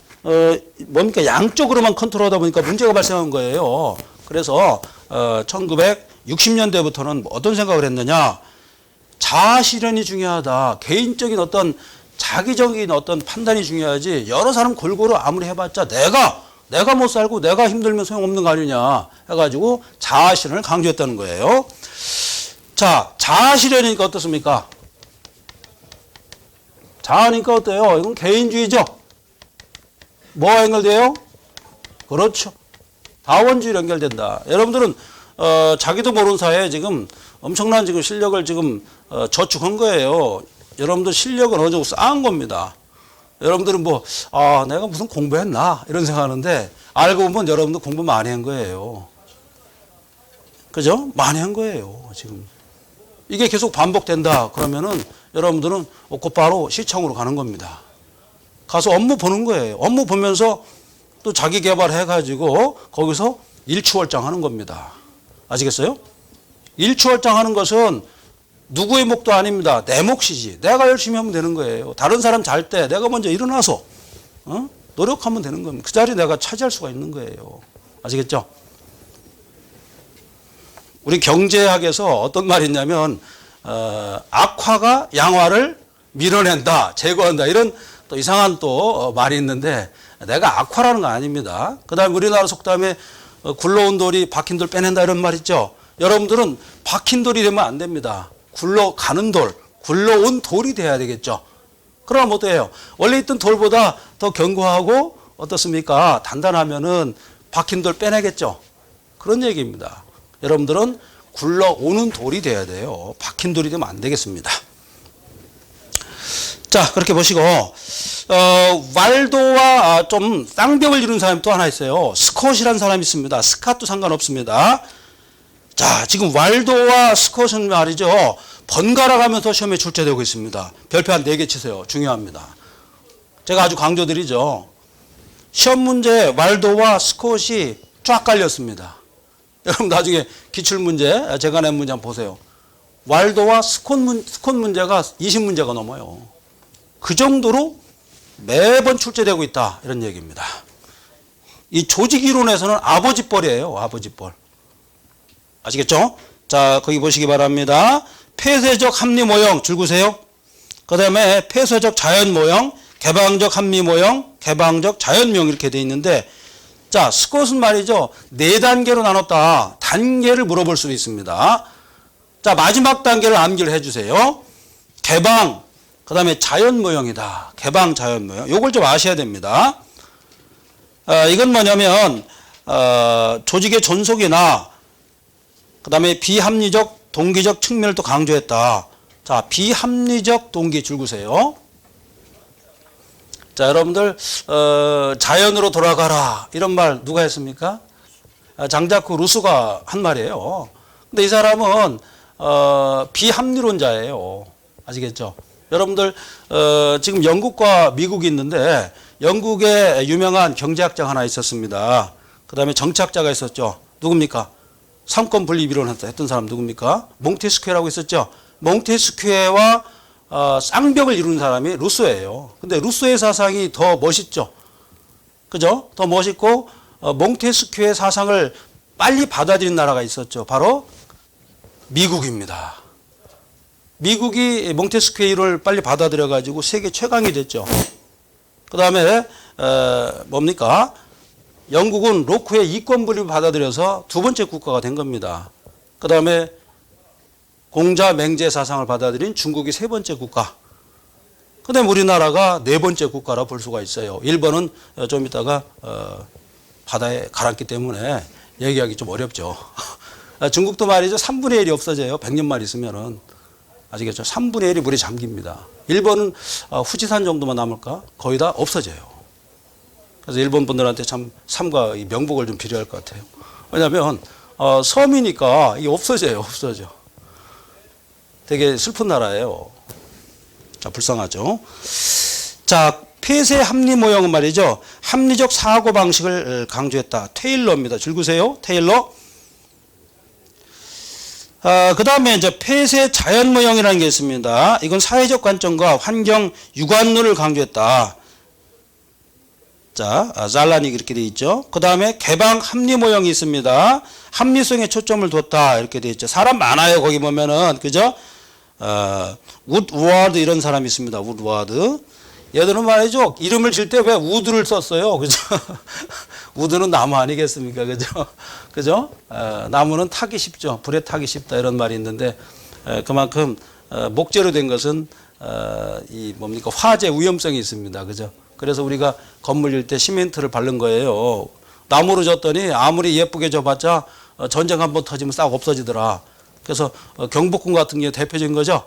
뭡니까 양쪽으로만 컨트롤하다 보니까 문제가 발생한 거예요. 그래서 1960년대부터는 어떤 생각을 했느냐? 자아 실현이 중요하다. 개인적인 어떤 자기적인 어떤 판단이 중요하지. 여러 사람 골고루 아무리 해봤자 내가 못 살고 내가 힘들면 소용없는 거 아니냐 해가지고 자아 실현을 강조했다는 거예요. 자, 자아 실현이니까 어떻습니까? 자아니까 어때요? 이건 개인주의죠. 뭐가 연결돼요? 그렇죠. 다원주의로 연결된다. 여러분들은 자기도 모르는 사이에 지금 엄청난 지금 실력을 지금 저축한 거예요. 여러분들 실력은 어느 정도 쌓은 겁니다. 여러분들은 내가 무슨 공부했나 이런 생각하는데 알고 보면 여러분들 공부 많이 한 거예요. 그죠? 많이 한 거예요. 지금 이게 계속 반복된다 그러면은 여러분들은 곧바로 시청으로 가는 겁니다. 가서 업무 보는 거예요. 업무 보면서 또 자기 개발해가지고 거기서 일취월장하는 겁니다. 아시겠어요? 일취월장하는 것은 누구의 몫도 아닙니다. 내 몫이지. 내가 열심히 하면 되는 거예요. 다른 사람 잘 때 내가 먼저 일어나서 노력하면 되는 겁니다. 그 자리 내가 차지할 수가 있는 거예요. 아시겠죠? 우리 경제학에서 어떤 말이 있냐면 악화가 양화를 밀어낸다, 제거한다, 이런 또 이상한 또 말이 있는데, 내가 악화라는 건 아닙니다. 그 다음에 우리나라 속담에 굴러온 돌이 박힌 돌 빼낸다, 이런 말 있죠. 여러분들은 박힌 돌이 되면 안 됩니다. 굴러가는 돌, 굴러온 돌이 돼야 되겠죠. 그럼 어때요? 원래 있던 돌보다 더 견고하고 어떻습니까? 단단하면은 박힌 돌 빼내겠죠. 그런 얘기입니다. 여러분들은 굴러오는 돌이 돼야 돼요. 박힌 돌이 되면 안 되겠습니다. 자, 그렇게 보시고, 왈도와 좀 쌍벽을 이룬 사람이 또 하나 있어요. 스콧이라는 사람이 있습니다. 스캇도 상관없습니다. 자, 지금 왈도와 스콧은 말이죠. 번갈아 가면서 시험에 출제되고 있습니다. 별표 한 4개 치세요. 중요합니다. 제가 아주 강조드리죠. 시험 문제 왈도와 스콧이 쫙 깔렸습니다. 여러분 나중에 기출문제, 제가 낸 문제 한번 보세요. 왈도와 스콧 문제가 20문제가 넘어요. 그 정도로 매번 출제되고 있다, 이런 얘기입니다. 이 조직이론에서는 아버지뻘이에요. 아버지뻘. 아시겠죠? 자, 거기 보시기 바랍니다. 폐쇄적 합리 모형 줄 그세요. 그 다음에 폐쇄적 자연 모형, 개방적 합리 모형, 개방적 자연 모형, 이렇게 돼 있는데, 자, 스콧은 말이죠. 4단계로 나눴다. 단계를 물어볼 수 있습니다. 자, 마지막 단계를 암기를 해주세요. 개방, 그 다음에 자연 모형이다. 개방 자연 모형. 요걸 좀 아셔야 됩니다. 이건 뭐냐면, 조직의 존속이나, 그 다음에 비합리적, 동기적 측면을 또 강조했다. 자, 비합리적 동기 줄구세요. 자, 여러분들, 자연으로 돌아가라, 이런 말 누가 했습니까? 장자크 루소가 한 말이에요. 근데 이 사람은, 비합리론자예요. 아시겠죠? 여러분들, 지금 영국과 미국이 있는데, 영국에 유명한 경제학자가 하나 있었습니다. 그 다음에 정치학자가 있었죠. 누굽니까? 삼권 분립 이론을 했던 사람 누굽니까? 몽테스큐에라고 있었죠. 몽테스큐에와 쌍벽을 이룬 사람이 루소예요. 근데 루소의 사상이 더 멋있죠. 그죠? 더 멋있고 몽테스큐의 사상을 빨리 받아들인 나라가 있었죠. 바로 미국입니다. 미국이 몽테스큐의 이론을 빨리 받아들여 가지고 세계 최강이 됐죠. 그 다음에 뭡니까? 영국은 로크의 이권 분립을 받아들여서 2번째 국가가 된 겁니다. 그 다음에 공자 맹제 사상을 받아들인 중국이 3번째 국가. 그 다음에 우리나라가 4번째 국가라 볼 수가 있어요. 일본은 좀 이따가 바다에 가라앉기 때문에 얘기하기 좀 어렵죠. 중국도 말이죠. 3분의 1이 없어져요. 100년만 있으면은. 아시겠죠? 3분의 1이 물에 잠깁니다. 일본은 후지산 정도만 남을까? 거의 다 없어져요. 그래서 일본 분들한테 참 삼가 이 명복을 좀 빌어야 할 것 같아요. 왜냐하면 섬이니까 이게 없어져요. 없어져. 되게 슬픈 나라예요. 자, 불쌍하죠. 자, 폐쇄 합리 모형은 말이죠. 합리적 사고 방식을 강조했다. 테일러입니다. 줄구세요. 테일러. 그 다음에 이제 폐쇄 자연 모형이라는 게 있습니다. 이건 사회적 관점과 환경 유관론을 강조했다. 자, 잘란이 그렇게 돼 있죠. 그 다음에 개방 합리 모형이 있습니다. 합리성에 초점을 뒀다. 이렇게 돼 있죠. 사람 많아요. 거기 보면은. 그죠? 우드워드 이런 사람이 있습니다. 우드워드. 얘들은 말이죠. 이름을 질 때 왜 우드를 썼어요. 그죠? 우드는 나무 아니겠습니까? 그죠? 그죠? 나무는 타기 쉽죠. 불에 타기 쉽다. 이런 말이 있는데, 그만큼, 목재로 된 것은, 이 뭡니까? 화재 위험성이 있습니다. 그죠? 그래서 우리가 건물 질 때 시멘트를 바른 거예요. 나무로 졌더니 아무리 예쁘게 져봤자 전쟁 한번 터지면 싹 없어지더라. 그래서 경복궁 같은 게 대표적인 거죠.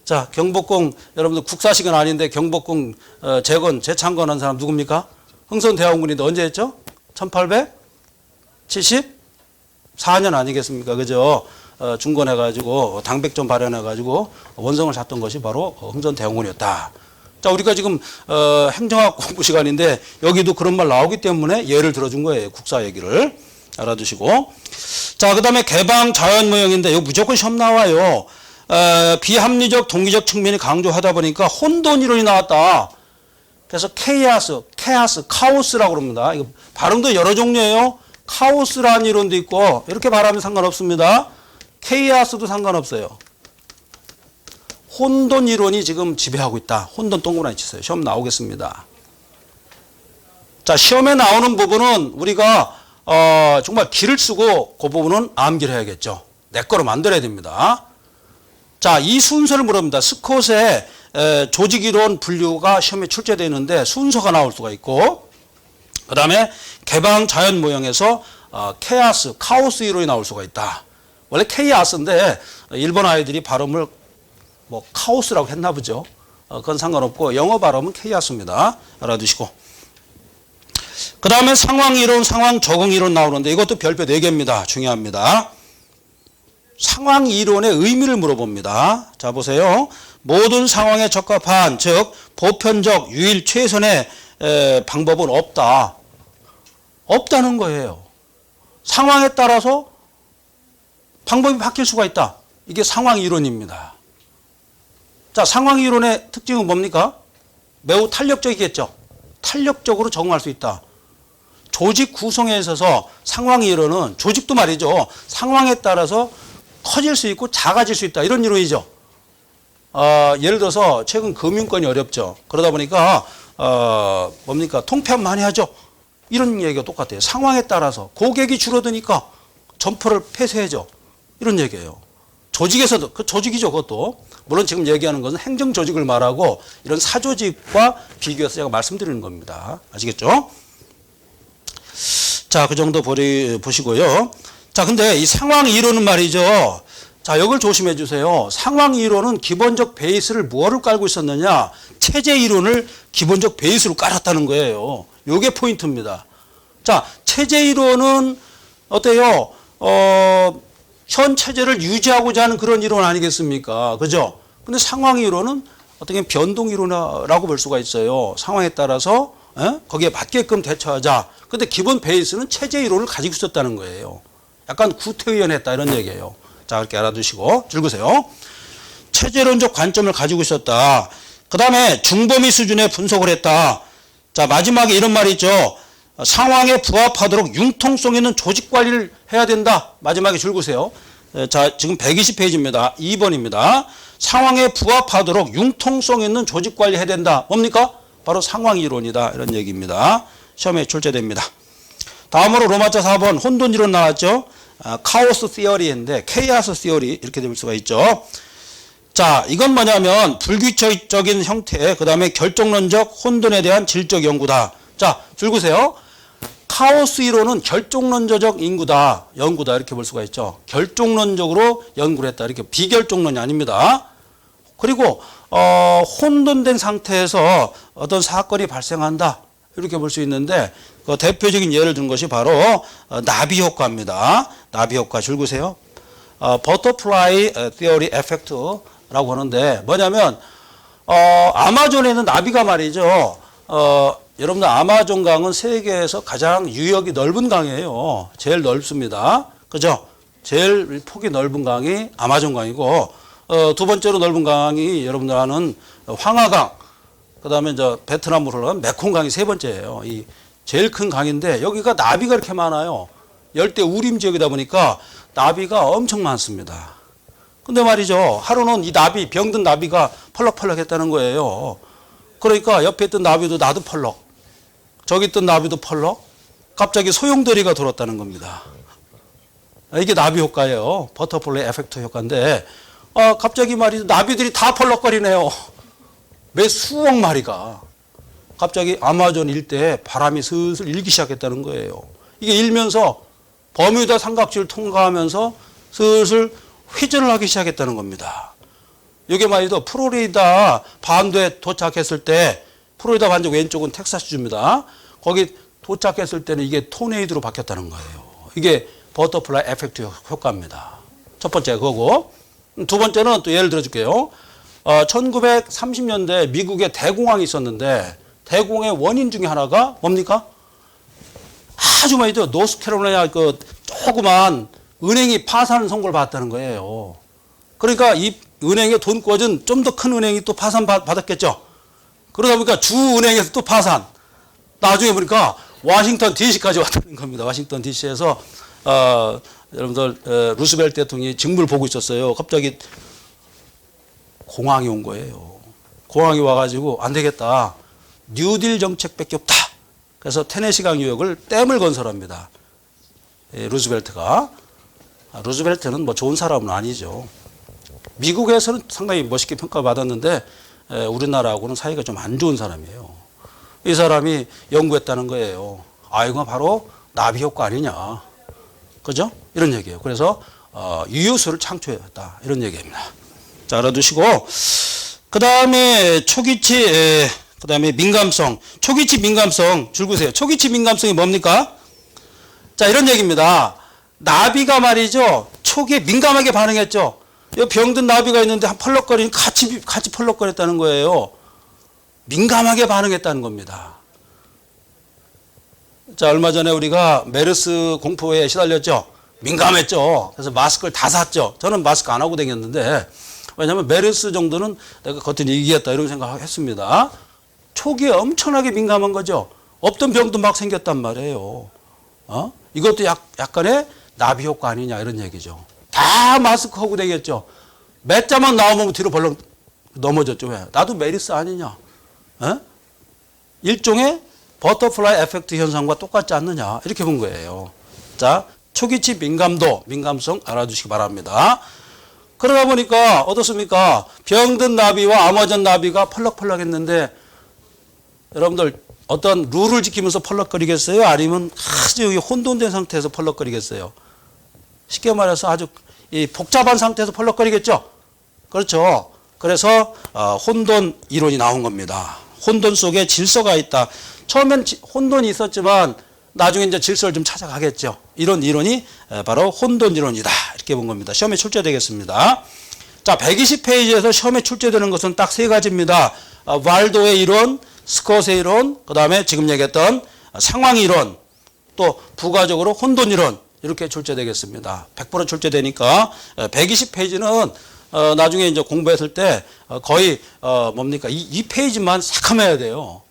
자, 경복궁 여러분들 국사식은 아닌데 경복궁 재창건한 사람 누굽니까? 흥선대원군인데 언제 했죠? 1874년 아니겠습니까? 그죠? 중건해가지고 당백전 발현해가지고 원성을 샀던 것이 바로 흥선대원군이었다. 자, 우리가 지금 행정학 공부 시간인데 여기도 그런 말 나오기 때문에 예를 들어준 거예요. 국사 얘기를 알아두시고. 자, 그 다음에 개방 자연 모형인데 이거 무조건 시험 나와요. 비합리적 동기적 측면이 강조하다 보니까 혼돈 이론이 나왔다. 그래서 카오스라고 그럽니다. 이거 발음도 여러 종류예요. 카오스라는 이론도 있고 이렇게 발음하면 상관없습니다. 케이아스도 상관없어요. 혼돈 이론이 지금 지배하고 있다. 혼돈 동그라미 치세요. 시험 나오겠습니다. 자, 시험에 나오는 부분은 우리가 정말 기를 쓰고 그 부분은 암기를 해야겠죠. 내 거로 만들어야 됩니다. 자, 이 순서를 물어봅니다. 스콧의 조직이론 분류가 시험에 출제되어 있는데 순서가 나올 수가 있고, 그 다음에 개방 자연 모형에서 카오스 이론이 나올 수가 있다. 원래 케이아스인데 일본 아이들이 발음을 뭐 카오스라고 했나 보죠. 그건 상관없고 영어 발음은 케이아스입니다. 알아두시고. 그 다음에 상황 이론, 상황 적응 이론 나오는데 이것도 별표 4개입니다. 중요합니다. 상황 이론의 의미를 물어봅니다. 자, 보세요. 모든 상황에 적합한, 즉 보편적 유일 최선의 방법은 없다. 없다는 거예요. 상황에 따라서 방법이 바뀔 수가 있다. 이게 상황 이론입니다. 자, 상황 이론의 특징은 뭡니까? 매우 탄력적이겠죠. 탄력적으로 적응할 수 있다. 조직 구성에 있어서 상황 이론은 조직도 말이죠. 상황에 따라서 커질 수 있고 작아질 수 있다. 이런 이론이죠. 예를 들어서 최근 금융권이 어렵죠. 그러다 보니까 뭡니까? 통폐합 많이 하죠. 이런 얘기가 똑같아요. 상황에 따라서 고객이 줄어드니까 점포를 폐쇄해줘. 이런 얘기예요. 조직에서도 그 조직이죠. 그것도. 물론 지금 얘기하는 것은 행정 조직을 말하고 이런 사조직과 비교해서 제가 말씀드리는 겁니다. 아시겠죠? 자, 그 정도 보시고요. 자, 근데 이 상황 이론은 말이죠. 자, 이걸 조심해 주세요. 상황 이론은 기본적 베이스를 뭐를 깔고 있었느냐? 체제 이론을 기본적 베이스로 깔았다는 거예요. 요게 포인트입니다. 자, 체제 이론은 어때요? 현 체제를 유지하고자 하는 그런 이론 아니겠습니까? 그죠? 근데 상황 이론은 어떻게 변동 이론이라고 볼 수가 있어요. 상황에 따라서 거기에 맞게끔 대처하자. 근데 기본 베이스는 체제 이론을 가지고 있었다는 거예요. 약간 구태의연했다 이런 얘기예요. 자, 이렇게 알아두시고 읽으세요. 체제론적 관점을 가지고 있었다. 그 다음에 중범위 수준의 분석을 했다. 자, 마지막에 이런 말이 있죠. 상황에 부합하도록 융통성 있는 조직 관리를 해야 된다. 마지막에 줄 보세요. 자, 지금 120페이지입니다. 2번입니다. 상황에 부합하도록 융통성 있는 조직 관리 해야 된다. 뭡니까? 바로 상황 이론이다. 이런 얘기입니다. 시험에 출제됩니다. 다음으로 로마자 4번 혼돈 이론 나왔죠. 카오스 시어리인데 케이아스 시어리 이렇게 될 수가 있죠. 자, 이건 뭐냐면 불규칙적인 형태, 그 다음에 결정론적 혼돈에 대한 질적 연구다. 자, 줄구세요. 카오스 이론은 결정론적 연구다 이렇게 볼 수가 있죠. 결정론적으로 연구를 했다. 이렇게 비결정론이 아닙니다. 그리고 혼돈된 상태에서 어떤 사건이 발생한다. 이렇게 볼 수 있는데 그 대표적인 예를 든 것이 바로 나비 효과입니다. 나비 효과 줄구세요. 버터플라이 티어리 에펙트라고 하는데 뭐냐면 아마존에는 나비가 말이죠. 여러분들 아마존 강은 세계에서 가장 유역이 넓은 강이에요. 제일 넓습니다. 그죠? 제일 폭이 넓은 강이 아마존 강이고 두 번째로 넓은 강이 여러분들 아는 황하강, 그 다음에 베트남으로 흘러간 메콩강이 세 번째예요. 이 제일 큰 강인데 여기가 나비가 이렇게 많아요. 열대 우림 지역이다 보니까 나비가 엄청 많습니다. 근데 말이죠. 하루는 이 나비, 병든 나비가 펄럭펄럭 했다는 거예요. 그러니까 옆에 있던 나비도 나도 펄럭, 저기 있던 나비도 펄럭, 갑자기 소용돌이가 돌았다는 겁니다. 이게 나비 효과예요. 버터플라이 에펙트 효과인데 갑자기 말이죠. 나비들이 다 펄럭거리네요. 매 수억 마리가. 갑자기 아마존 일대에 바람이 슬슬 일기 시작했다는 거예요. 이게 일면서 버뮤다 삼각지를 통과하면서 슬슬 회전을 하기 시작했다는 겁니다. 이게 말이죠. 플로리다 반도에 도착했을 때, 플로리다 반도 왼쪽은 텍사스주입니다. 거기 도착했을 때는 이게 토네이도로 바뀌었다는 거예요. 이게 버터플라이 에펙트 효과입니다. 첫 번째 그거고, 두 번째는 또 예를 들어줄게요. 1930년대 미국에 대공황이 있었는데 대공황의 원인 중에 하나가 뭡니까? 아주 말이죠. 노스캐롤라이나 그 조그만 은행이 파산 선고를 받았다는 거예요. 그러니까 이 은행에 돈 꿔준 좀 더 큰 은행이 또 파산 받았겠죠. 그러다 보니까 주 은행에서 또 파산. 나중에 보니까 워싱턴 DC까지 왔다는 겁니다. 워싱턴 DC에서 여러분들 루스벨트 대통령이 직무를 보고 있었어요. 갑자기 공황이 온 거예요. 공황이 와가지고 안 되겠다. 뉴딜 정책밖에 없다. 그래서 테네시강 유역을 댐을 건설합니다. 루즈벨트가. 루즈벨트는 뭐 좋은 사람은 아니죠. 미국에서는 상당히 멋있게 평가받았는데 우리나라하고는 사이가 좀 안 좋은 사람이에요. 이 사람이 연구했다는 거예요. 이거 바로 나비 효과 아니냐. 그죠? 이런 얘기예요. 그래서 유효수를 창출했다. 이런 얘기입니다. 자, 알아두시고 그 다음에 초기치 그 다음에 민감성. 초기치 민감성 줄 보세요. 초기치 민감성이 뭡니까? 자, 이런 얘기입니다. 나비가 말이죠. 초기에 민감하게 반응했죠. 이 병든 나비가 있는데 한 펄럭거리니 같이 펄럭거렸다는 거예요. 민감하게 반응했다는 겁니다. 자, 얼마 전에 우리가 메르스 공포에 시달렸죠. 민감했죠. 그래서 마스크를 다 샀죠. 저는 마스크 안 하고 다녔는데 왜냐하면 메르스 정도는 내가 겉은 이기겠다 이런 생각했습니다. 초기에 엄청나게 민감한 거죠. 없던 병도 막 생겼단 말이에요. 이것도 약간의 나비 효과 아니냐 이런 얘기죠. 다 마스크 하고 다녔죠. 몇 자만 나오면 뒤로 벌렁 넘어졌죠. 왜? 나도 메르스 아니냐. 일종의 버터플라이 에펙트 현상과 똑같지 않느냐 이렇게 본 거예요. 자, 초기치 민감도, 민감성 알아두시기 바랍니다. 그러다 보니까 어떻습니까? 병든 나비와 아마존 나비가 펄럭펄럭 했는데 여러분들 어떤 룰을 지키면서 펄럭거리겠어요? 아니면 아주 혼돈된 상태에서 펄럭거리겠어요? 쉽게 말해서 아주 이 복잡한 상태에서 펄럭거리겠죠? 그렇죠. 그래서 혼돈 이론이 나온 겁니다. 혼돈 속에 질서가 있다. 처음엔 혼돈이 있었지만 나중에 이제 질서를 좀 찾아가겠죠. 이런 이론이 바로 혼돈 이론이다. 이렇게 본 겁니다. 시험에 출제되겠습니다. 자, 120페이지에서 시험에 출제되는 것은 딱 세 가지입니다. 왈도의 이론, 스콧의 이론, 그 다음에 지금 얘기했던 상황 이론, 또 부가적으로 혼돈 이론 이렇게 출제되겠습니다. 100% 출제되니까 120페이지는 나중에 이제 공부했을 때 거의 뭡니까? 이 페이지만 삭감해야 돼요.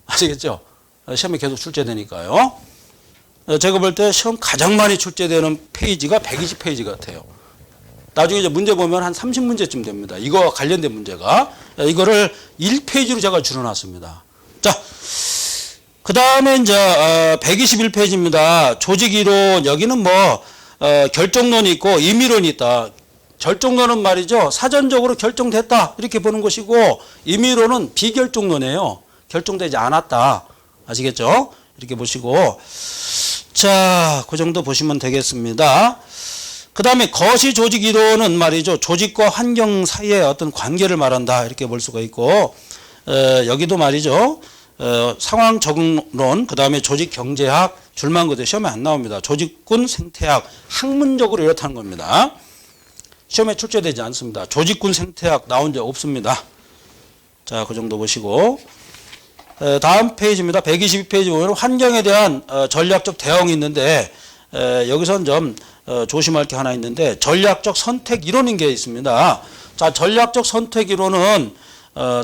아시겠죠? 시험에 계속 출제되니까요. 제가 볼 때 시험 가장 많이 출제되는 페이지가 120페이지 같아요. 나중에 이제 문제 보면 한 30문제쯤 됩니다. 이거 관련된 문제가. 이거를 1페이지로 제가 줄여놨습니다. 자, 그 다음에 이제 121페이지입니다. 조직이론. 여기는 뭐 결정론이 있고 임의론이 있다. 결정론은 말이죠. 사전적으로 결정됐다. 이렇게 보는 것이고 임의론은 비결정론이에요. 결정되지 않았다. 아시겠죠? 이렇게 보시고 자, 그 정도 보시면 되겠습니다. 그 다음에 거시 조직 이론은 말이죠. 조직과 환경 사이의 어떤 관계를 말한다. 이렇게 볼 수가 있고 여기도 말이죠. 상황 적응론, 그 다음에 조직 경제학, 줄만 그대로 시험에 안 나옵니다. 조직군 생태학, 학문적으로 이렇다는 겁니다. 시험에 출제되지 않습니다. 조직군 생태학 나온 적 없습니다. 자, 그 정도 보시고 다음 페이지입니다. 122페이지 보면 환경에 대한 전략적 대응이 있는데 여기서는 좀 조심할 게 하나 있는데 전략적 선택 이론인 게 있습니다. 자, 전략적 선택 이론은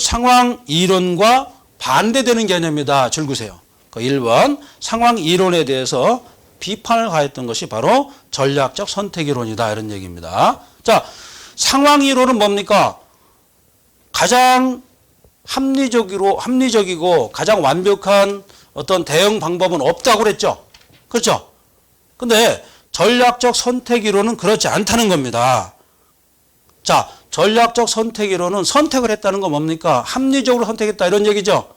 상황 이론과 반대되는 개념이다. 줄구세요. 그 1번 상황 이론에 대해서 비판을 가했던 것이 바로 전략적 선택 이론이다. 이런 얘기입니다. 자, 상황 이론은 뭡니까? 가장 합리적이고 가장 완벽한 어떤 대응 방법은 없다고 그랬죠. 그렇죠? 근데 전략적 선택 이론은 그렇지 않다는 겁니다. 자, 전략적 선택 이론은 선택을 했다는 건 뭡니까? 합리적으로 선택했다 이런 얘기죠.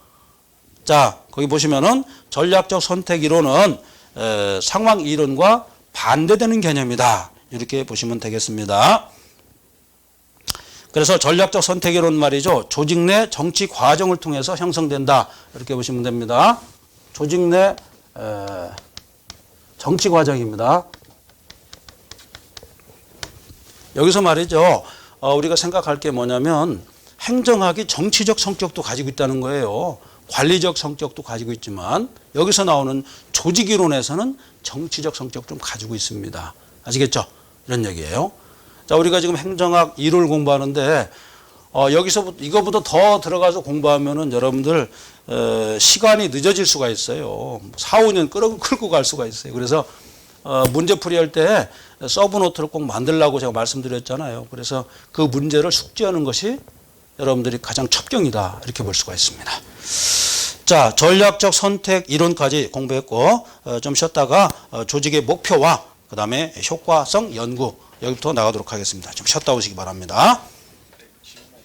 자, 거기 보시면은 전략적 선택 이론은 상황 이론과 반대되는 개념이다. 이렇게 보시면 되겠습니다. 그래서 전략적 선택 이론 말이죠. 조직 내 정치 과정을 통해서 형성된다. 이렇게 보시면 됩니다. 조직 내 정치 과정입니다. 여기서 말이죠. 우리가 생각할 게 뭐냐면 행정학이 정치적 성격도 가지고 있다는 거예요. 관리적 성격도 가지고 있지만 여기서 나오는 조직 이론에서는 정치적 성격 좀 가지고 있습니다. 아시겠죠? 이런 얘기예요. 자, 우리가 지금 행정학 1을 공부하는데 여기서부터 이거보다 더 들어가서 공부하면은 여러분들 시간이 늦어질 수가 있어요. 4, 5년 끌고 갈 수가 있어요. 그래서 문제풀이 할 때 서브노트를 꼭 만들라고 제가 말씀드렸잖아요. 그래서 그 문제를 숙지하는 것이 여러분들이 가장 첩경이다 이렇게 볼 수가 있습니다. 자, 전략적 선택 이론까지 공부했고 좀 쉬었다가 조직의 목표와 그 다음에 효과성 연구 여기부터 나가도록 하겠습니다. 좀 쉬었다 오시기 바랍니다.